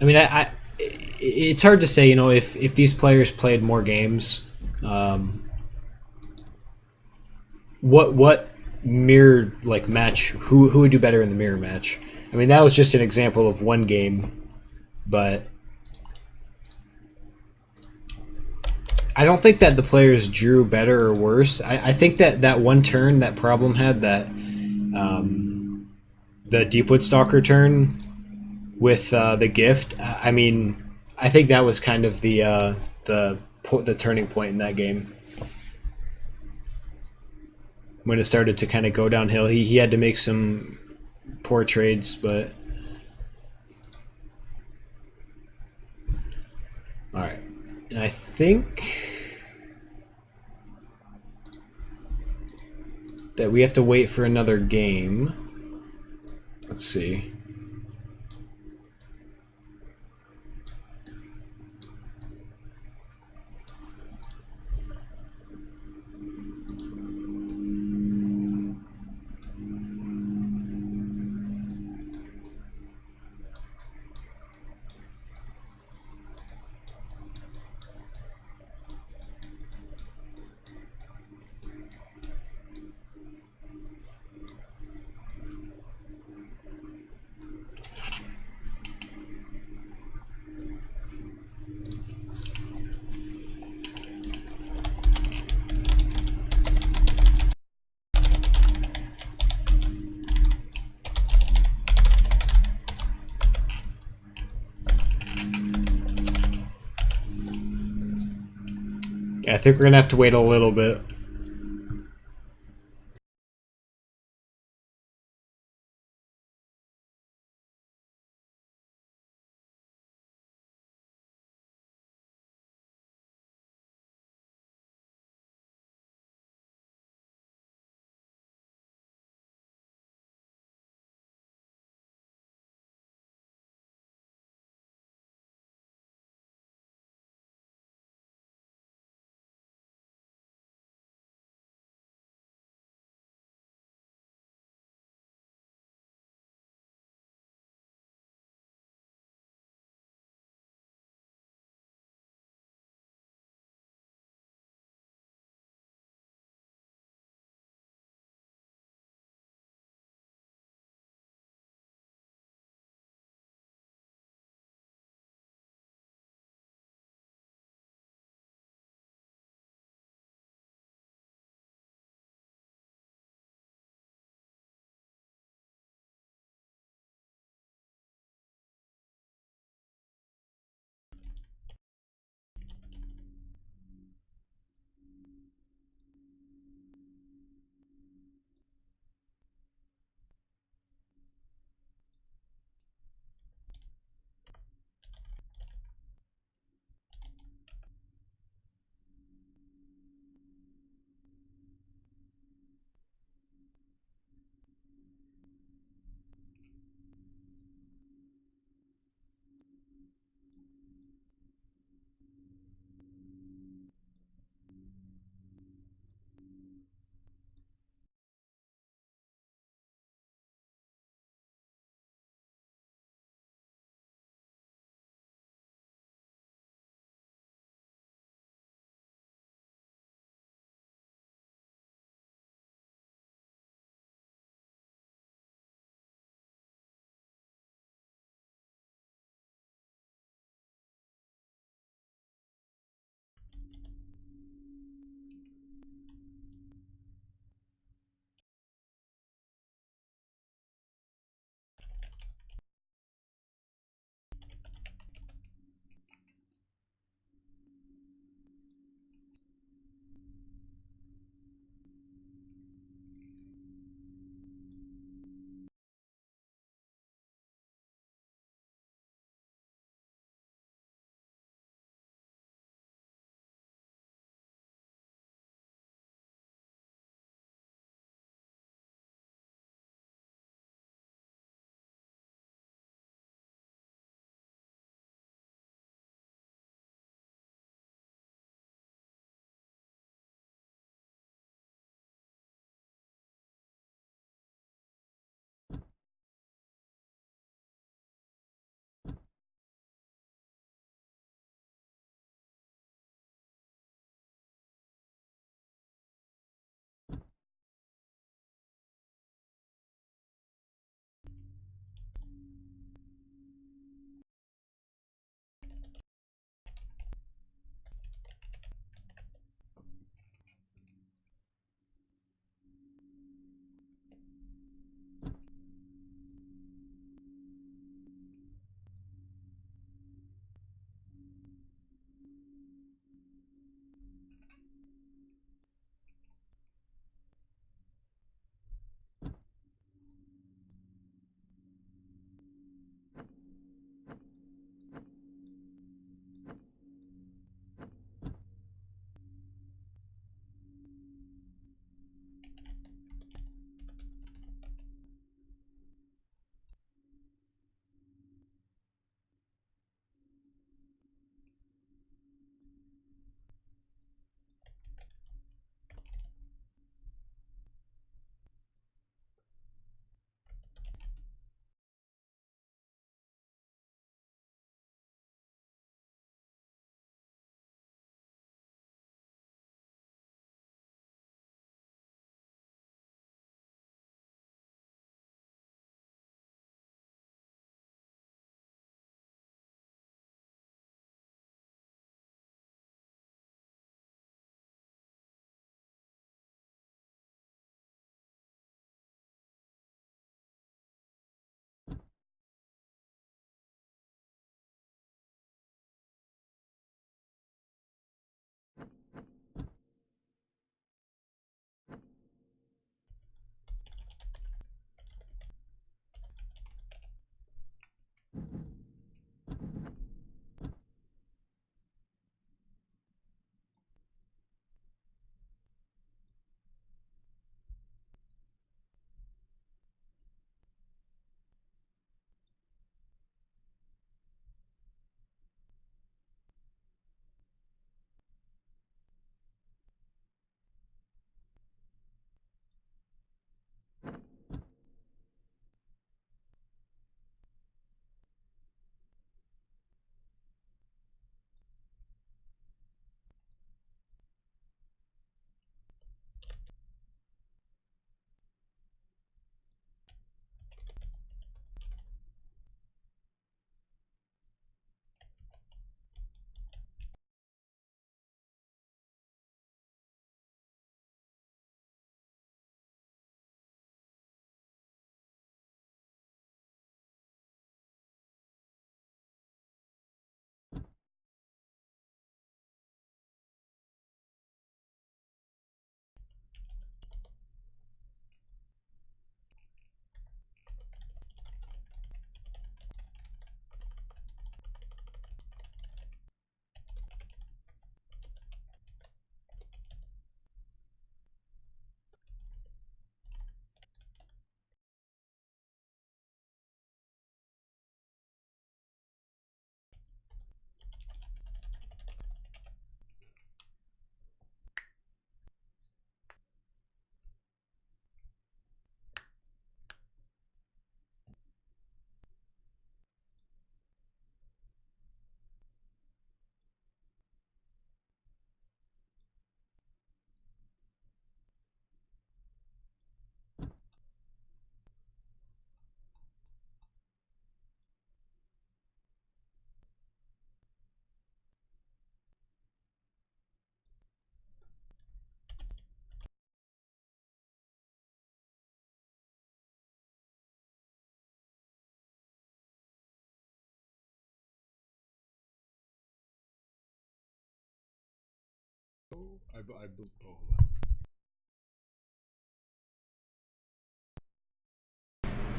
I mean, it's hard to say, if these players played more games, what mirror match, who would do better in the mirror match? I mean, that was just an example of one game, but I don't think that the players drew better or worse. I think that one turn that problem had, that the Deepwood Stalker turn with the gift. I mean, I think that was kind of the turning point in that game. When it started to kind of go downhill, he had to make some poor trades, but all right. And I think that we have to wait for another game. Let's see. Yeah, I think we're gonna have to wait a little bit.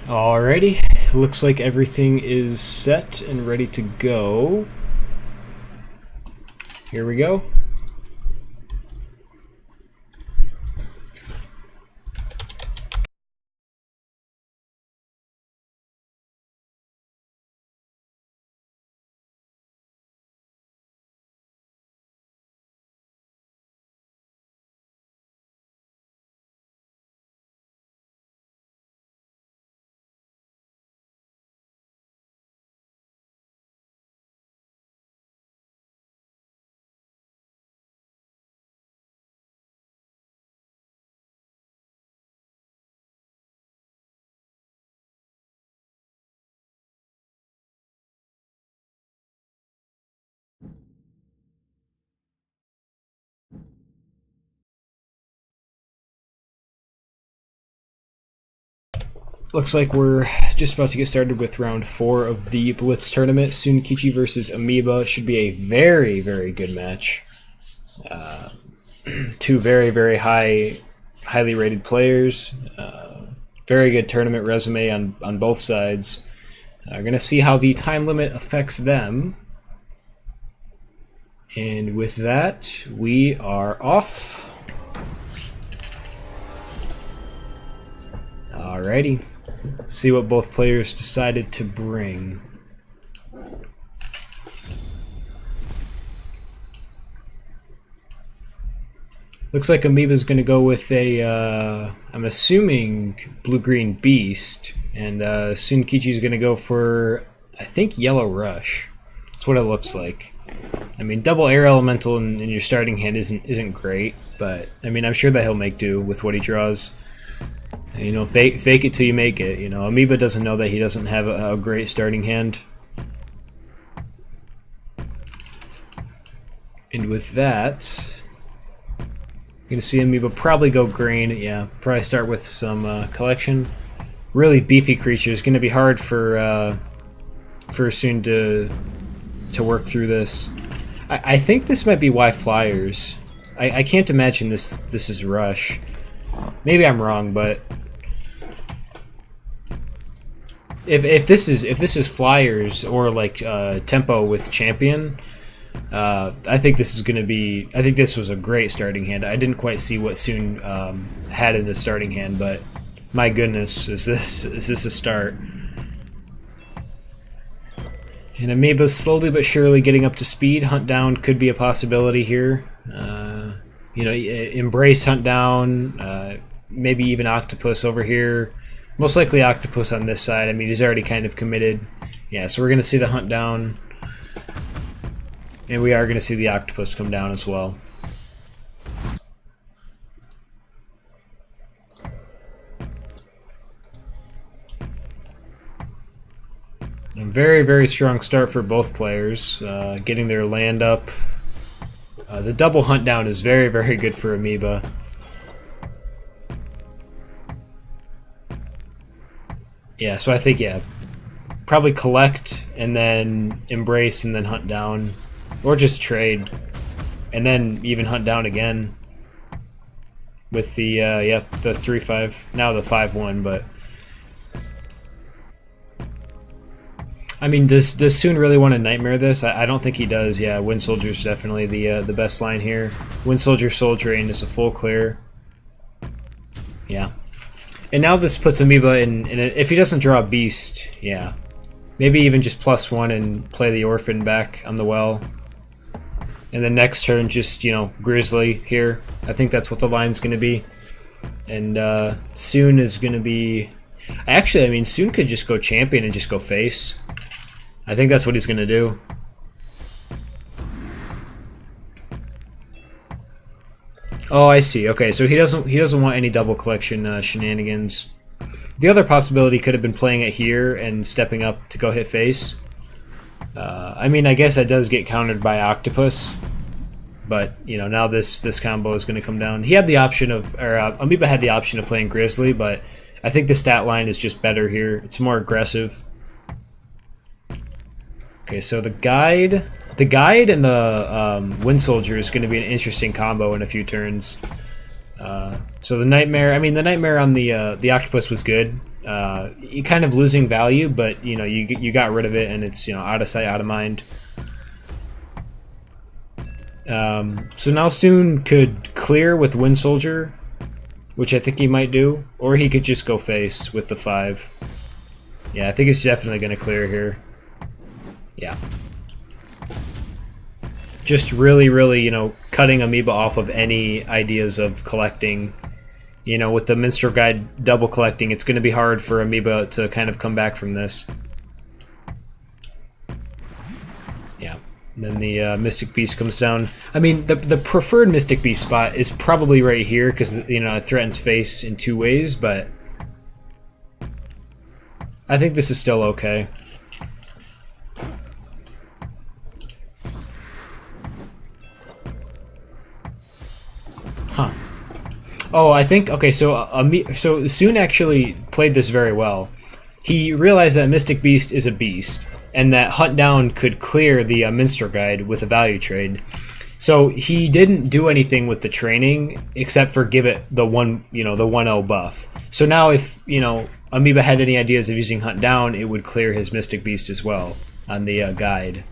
Alrighty, looks like everything is set and ready to go. Here we go. Looks like we're just about to get started with round 4 of the Blitz tournament. Sunekichi versus Amoeba should be a very, very good match. Two very, very highly rated players. Very good tournament resume on both sides. We're going to see how the time limit affects them. And with that, we are off. Alrighty. Let's see what both players decided to bring. Looks like Amoeba's going to go with a, I'm assuming, blue-green beast, and Sunekichi's going to go for, I think, yellow rush. That's what it looks like. I mean, double air elemental in your starting hand isn't great, but I mean, I'm sure that he'll make do with what he draws. You know, fake it till you make it. You know, Amoeba doesn't know that he doesn't have a great starting hand. And with that, you're going to see Amoeba probably go green. Yeah, probably start with some collection. Really beefy creatures. Going to be hard for Soon to work through this. I think this might be why Flyers. I can't imagine this is Rush. Maybe I'm wrong, but if this is Flyers or like Tempo with Champion, I think this is going to be. I think this was a great starting hand. I didn't quite see what Soon had in his starting hand, but my goodness, is this a start? And Amoeba's slowly but surely getting up to speed. Hunt down could be a possibility here. You know, embrace hunt down. Maybe even Octopus over here. Most likely Octopus on this side. I mean, he's already kind of committed. Yeah, so we're going to see the hunt down. And we are going to see the Octopus come down as well. A very, very strong start for both players. Getting their land up. The double hunt down is very, very good for Amoeba. Yeah, so I think, yeah, probably collect and then embrace and then hunt down. Or just trade. And then even hunt down again. With the, yep, the 3-5. Now the 5-1, but... I mean, does Soon really want to nightmare this? I don't think he does. Yeah, Wind Soldier's definitely the best line here. Wind Soldier Soul Drain is a full clear. Yeah. And now this puts Amoeba in if he doesn't draw a beast, yeah. Maybe even just +1 and play the Orphan back on the well. And then next turn just, you know, Grizzly here. I think that's what the line's going to be. And Soon is going to be... Actually, I mean, Soon could just go Champion and just go face. I think that's what he's going to do. Oh, I see. Okay, so he doesn't want any double collection shenanigans. The other possibility could have been playing it here and stepping up to go hit face. I mean, I guess that does get countered by Octopus, but you know, now this combo is going to come down. He had the option of, or Amoeba had the option of playing Grizzly, but I think the stat line is just better here. It's more aggressive. Okay, so the guide The guide and the wind soldier is going to be an interesting combo in a few turns. So the nightmare, I mean, the nightmare on the octopus was good. You kind of losing value, but you know you got rid of it, and it's out of sight, out of mind. So now Soon could clear with Wind Soldier, which I think he might do, or he could just go face with the 5. Yeah, I think it's definitely going to clear here. Yeah. Just really, cutting Amoeba off of any ideas of collecting. With the Minstrel Guide double collecting, it's going to be hard for Amoeba to kind of come back from this. Yeah. Then the Mystic Beast comes down. I mean, the preferred Mystic Beast spot is probably right here because, it threatens face in 2 ways, but I think this is still okay. Huh. Oh, I think, okay, so Soon actually played this very well. He realized that Mystic Beast is a beast, and that Hunt Down could clear the Minstrel Guide with a value trade. So he didn't do anything with the training except for give it the 1-0 buff. So now if, Amoeba had any ideas of using Hunt Down, it would clear his Mystic Beast as well on the guide.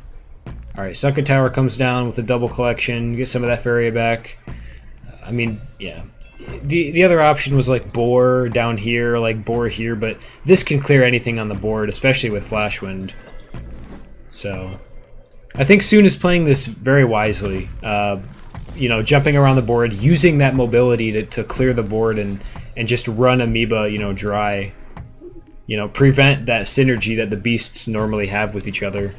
Alright, Sunken Tower comes down with a double collection, get some of that Feria back. I mean, yeah. The other option was like Boar down here, like Boar here, but this can clear anything on the board, especially with Flashwind. So I think Soon is playing this very wisely. Jumping around the board, using that mobility to clear the board and just run Amoeba, dry. Prevent that synergy that the beasts normally have with each other.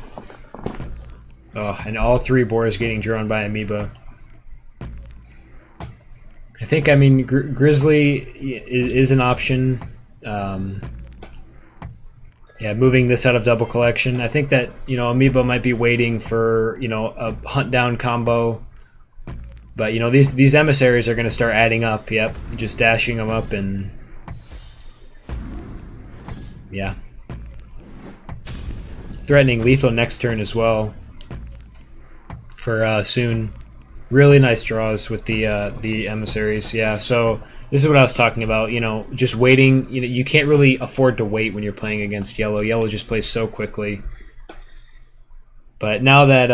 Oh, and all 3 boars getting drawn by Amoeba. I think, Grizzly is an option. Yeah, moving this out of double collection. I think that, Amoeba might be waiting for, a Hunt Down combo. But, these emissaries are going to start adding up. Yep, just dashing them up and... Yeah. Threatening lethal next turn as well for Soon. Really nice draws with the emissaries. Yeah, so this is what I was talking about. Just waiting. You can't really afford to wait when you're playing against yellow. Yellow just plays so quickly. But now that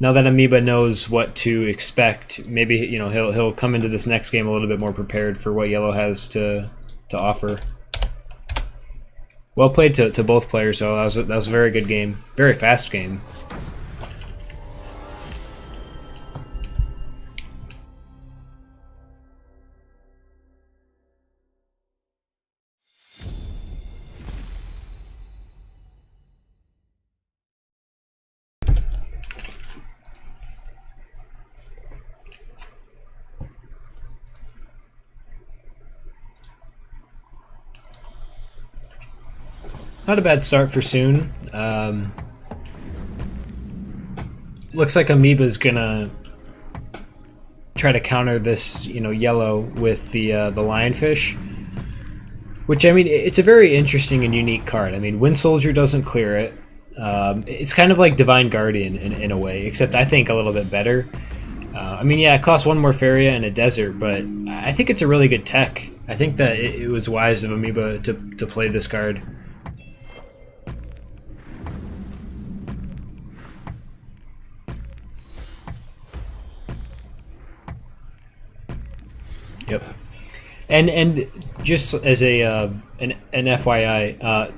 Amoeba knows what to expect, maybe he'll come into this next game a little bit more prepared for what yellow has to offer. Well played to both players, though. That was a very good game, very fast game. Not a bad start for Soon. Looks like Amoeba's gonna try to counter this, yellow with the lionfish. Which, it's a very interesting and unique card. Wind Soldier doesn't clear it. It's kind of like Divine Guardian in a way, except I think a little bit better. Yeah, it costs 1 more Feria and a desert, but I think it's a really good tech. I think that it was wise of Amoeba to play this card. Yep, and just as an FYI,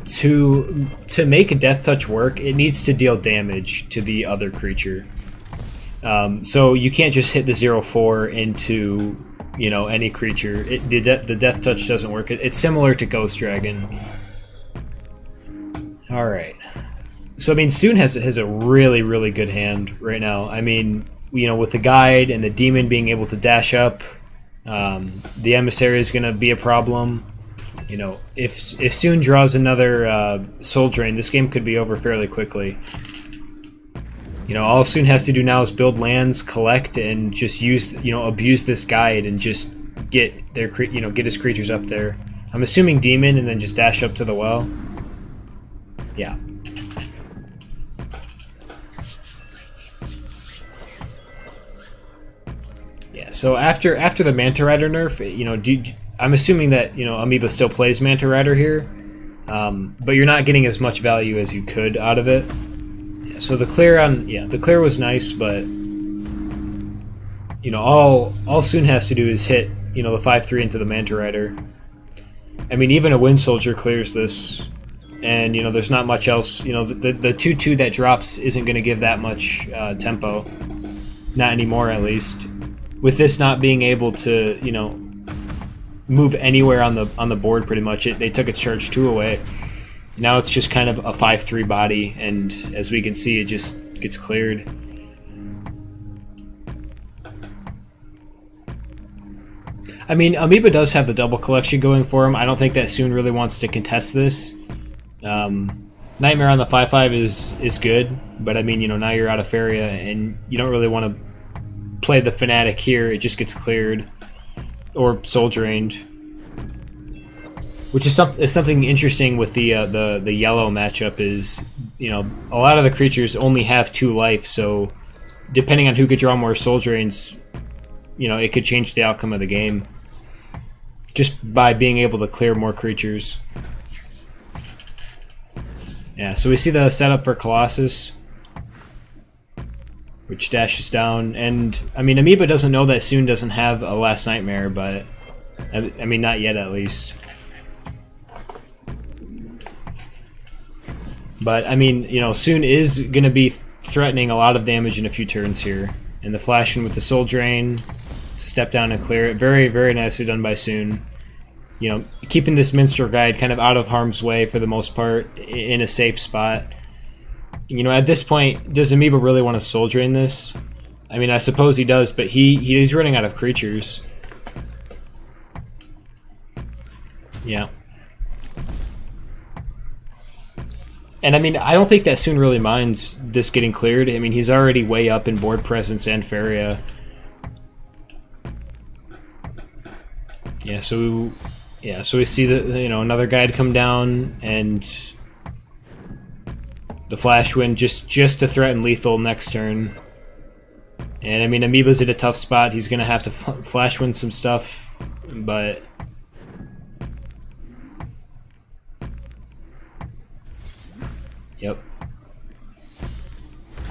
to make a Death Touch work, it needs to deal damage to the other creature. So you can't just hit the 0/4 into any creature. The Death Touch doesn't work. It's similar to Ghost Dragon. All right, so Soon has a really good hand right now. With the guide and the demon being able to dash up. The emissary is going to be a problem. If Soon draws another Soul Drain, this game could be over fairly quickly. All Soon has to do now is build lands, collect, and just abuse this guide and just get get his creatures up there. I'm assuming demon and then just dash up to the well. Yeah. So after the Manta Rider nerf, you know, I'm assuming that, you know, Amoeba still plays Manta Rider here, but you're not getting as much value as you could out of it. Yeah, so the clear was nice, but you know, all Soon has to do is hit, you know, the 5/3 into the Manta Rider. I mean, even a Wind Soldier clears this, and you know, there's not much else. You know, the 2/2 that drops isn't going to give that much tempo, not anymore at least. With this not being able to, you know, move anywhere on the board, pretty much, they took its charge 2 away. Now it's just kind of a 5/3 body, and as we can see, it just gets cleared. I mean, Amoeba does have the double collection going for him. I don't think that Soon really wants to contest this. Nightmare on the 5/5 is good, but I mean, you know, now you're out of Faria, and you don't really want to play the Fanatic here. It just gets cleared or soul drained, which is something interesting with the yellow matchup. Is, you know, a lot of the creatures only have 2 life, so depending on who could draw more soul drains, you know, it could change the outcome of the game just by being able to clear more creatures. Yeah, so we see the setup for Colossus, which dashes down, and I mean, Amoeba doesn't know that Soon doesn't have a Last Nightmare, but I mean, not yet at least. But I mean, you know, Soon is going to be threatening a lot of damage in a few turns here, and the flash in with the Soul Drain to step down and clear it. Very, very nicely done by Soon. You know, keeping this Minstrel Guide kind of out of harm's way for the most part, in a safe spot. You know, at this point, does Amoeba really want to Soul Drain this? I mean, I suppose he does, but he's running out of creatures. Yeah. And I mean, I don't think that Soon really minds this getting cleared. I mean, he's already way up in board presence and Faria. Yeah, so we see that, you know, another guide come down, and the Flash Wind just to threaten lethal next turn. And I mean, Amoeba's at a tough spot. He's gonna have to Flash Wind some stuff, but yep,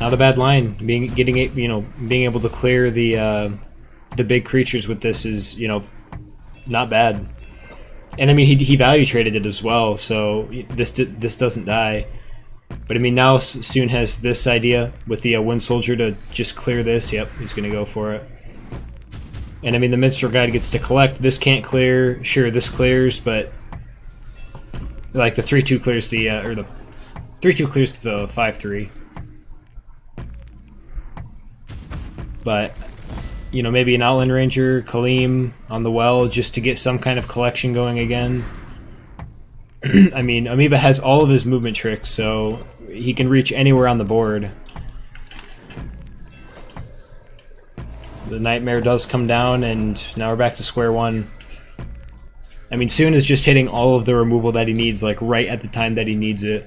not a bad line. Being able to clear the big creatures with this is, you know, not bad. And I mean, he value traded it as well, so this doesn't die. But I mean, now Soon has this idea with the Wind Soldier to just clear this. Yep, he's going to go for it. And I mean, the Minstrel Guide gets to collect. This can't clear. Sure, this clears, but like the 3/2 clears the or the 3/2 clears the 5/3. But you know, maybe an Outland Ranger, Kaleem on the well, just to get some kind of collection going again. I mean, Amoeba has all of his movement tricks, so he can reach anywhere on the board. The Nightmare does come down, and now we're back to square one. I mean, Soon is just hitting all of the removal that he needs, like right at the time that he needs it.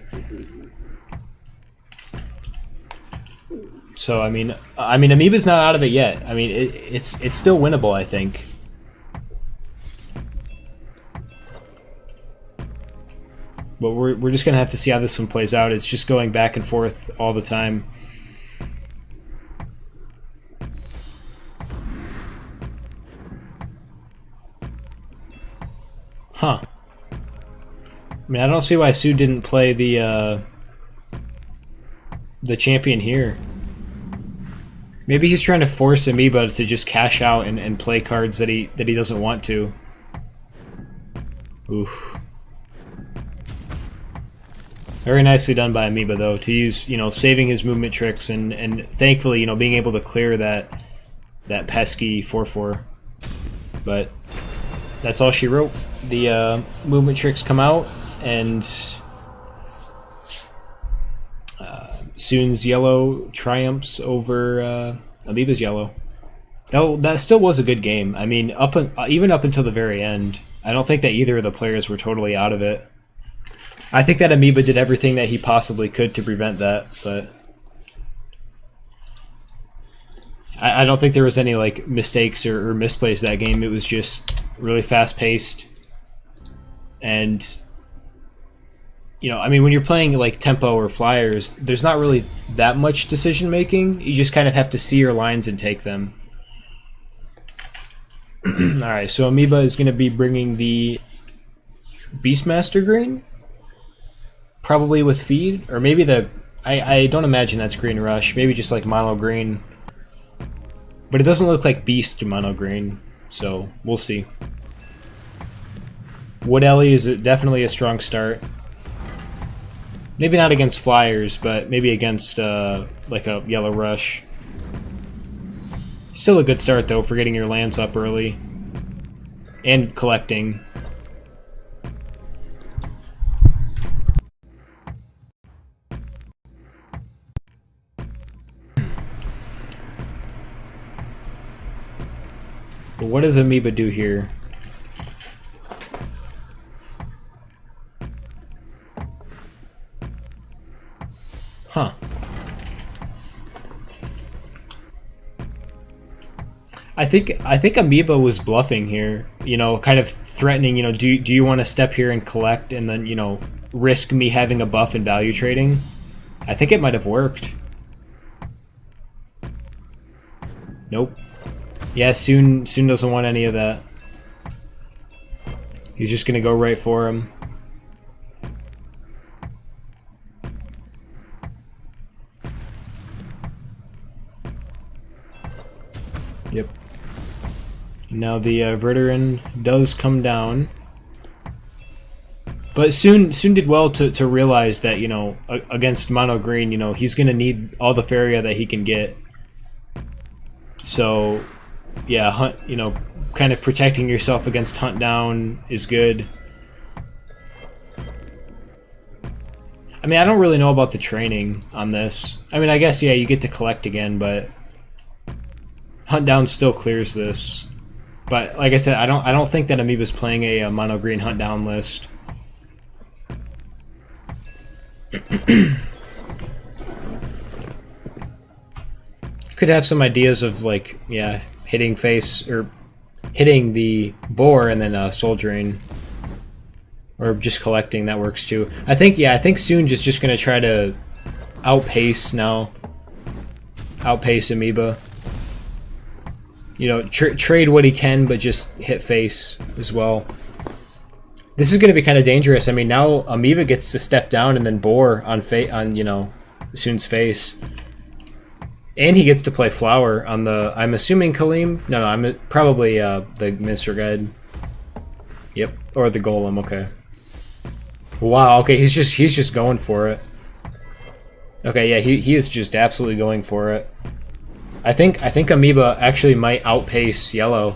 So I mean, Amoeba's not out of it yet. I mean, it's still winnable, I think. But we're just gonna have to see how this one plays out. It's just going back and forth all the time. Huh. I mean, I don't see why Sue didn't play the champion here. Maybe he's trying to force Amoeba to just cash out and play cards that he doesn't want to. Oof. Very nicely done by Amoeba, though, to use, you know, saving his movement tricks and thankfully, you know, being able to clear that pesky 4/4. But that's all she wrote. The movement tricks come out, and Soon's yellow triumphs over Amoeba's yellow. That still was a good game. I mean, even up until the very end, I don't think that either of the players were totally out of it. I think that Amoeba did everything that he possibly could to prevent that, but I don't think there was any like mistakes or misplays that game. It was just really fast paced, and you know, I mean, when you're playing like tempo or flyers, there's not really that much decision making. You just kind of have to see your lines and take them. All right, so Amoeba is going to be bringing the Beastmaster green, probably with feed, or maybe the. I don't imagine that's green rush. Maybe just like mono green. But it doesn't look like Beast mono green, so we'll see. Wood Ellie is definitely a strong start. Maybe not against flyers, but maybe against like a yellow rush. Still a good start though for getting your lands up early and collecting. But what does Amoeba do here? Huh. I think Amoeba was bluffing here, you know, kind of threatening, you know, do you want to step here and collect and then, you know, risk me having a buff in value trading? I think it might have worked. Nope. Yeah, Soon doesn't want any of that. He's just gonna go right for him. Yep. Now the Verduran does come down. But Soon did well to realize that, you know, against mono green, you know, he's gonna need all the Faria that he can get. So yeah, hunt, you know, kind of protecting yourself against hunt down is good. I mean, I don't really know about the training on this. I mean, I guess, yeah, you get to collect again, but hunt down still clears this. But like I said, I don't think that Amoeba's playing a mono green hunt down list. Could have some ideas of like, yeah, hitting face or hitting the boar and then soldiering, or just collecting. That works too. I think Soon just gonna try to outpace now. Outpace Amoeba. You know, trade what he can, but just hit face as well. This is gonna be kind of dangerous. I mean, now Amoeba gets to step down and then boar on you know, Soon's face. And he gets to play Flower on the, I'm assuming Kaleem? No, I'm probably the Minster Guide. Yep, or the Golem, okay. Wow, okay, he's just going for it. Okay, yeah, he is just absolutely going for it. I think Amoeba actually might outpace Yellow.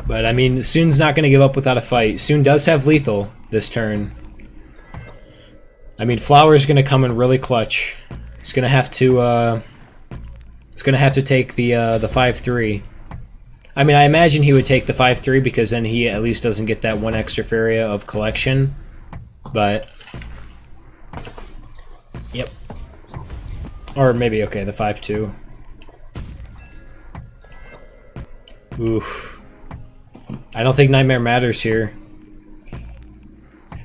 But, I mean, Soon's not going to give up without a fight. Soon does have lethal this turn. I mean, Flower's going to come in really clutch. He's going to have to, take the 5-3. I mean, I imagine he would take the 5-3 because then he at least doesn't get that one extra Faria of collection. But, yep. Or maybe, okay, the 5-2. Oof. I don't think Nightmare matters here.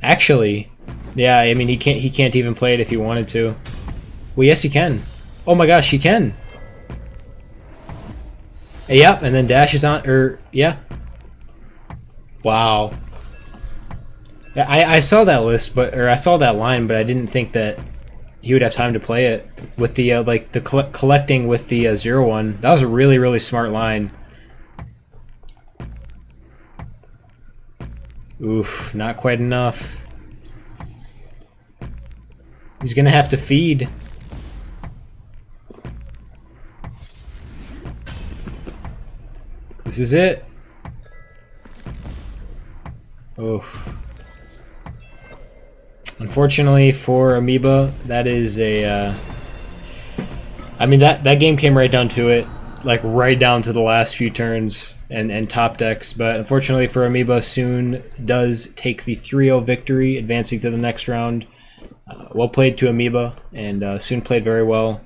Actually, yeah, I mean, he can't even play it if he wanted to. Well, yes, he can. Oh my gosh, he can. Yep, and then dashes on, yeah. Wow. I saw that list, I saw that line, but I didn't think that he would have time to play it with the like the collecting with the 0-1. That was a really, really smart line. Oof, not quite enough. He's gonna have to feed. This is it. Oof. Unfortunately for Amoeba, that is a... I mean, that game came right down to it. like right down to the last few turns and top decks. But unfortunately for Amoeba, Soon does take the 3-0 victory, advancing to the next round. Well played to Amoeba, and Soon played very well.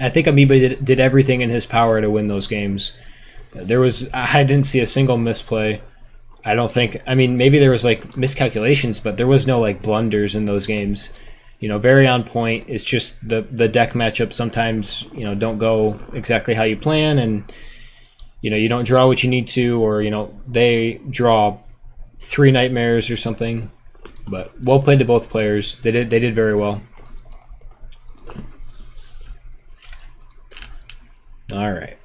I think Amoeba did everything in his power to win those games. I didn't see a single misplay. I don't think, I mean, maybe there was like miscalculations, but there was no like blunders in those games. You know, very on point. It's just the deck matchups sometimes, you know, don't go exactly how you plan, and you know, you don't draw what you need to, or you know, they draw 3 nightmares or something. But well played to both players. They did very well. All right.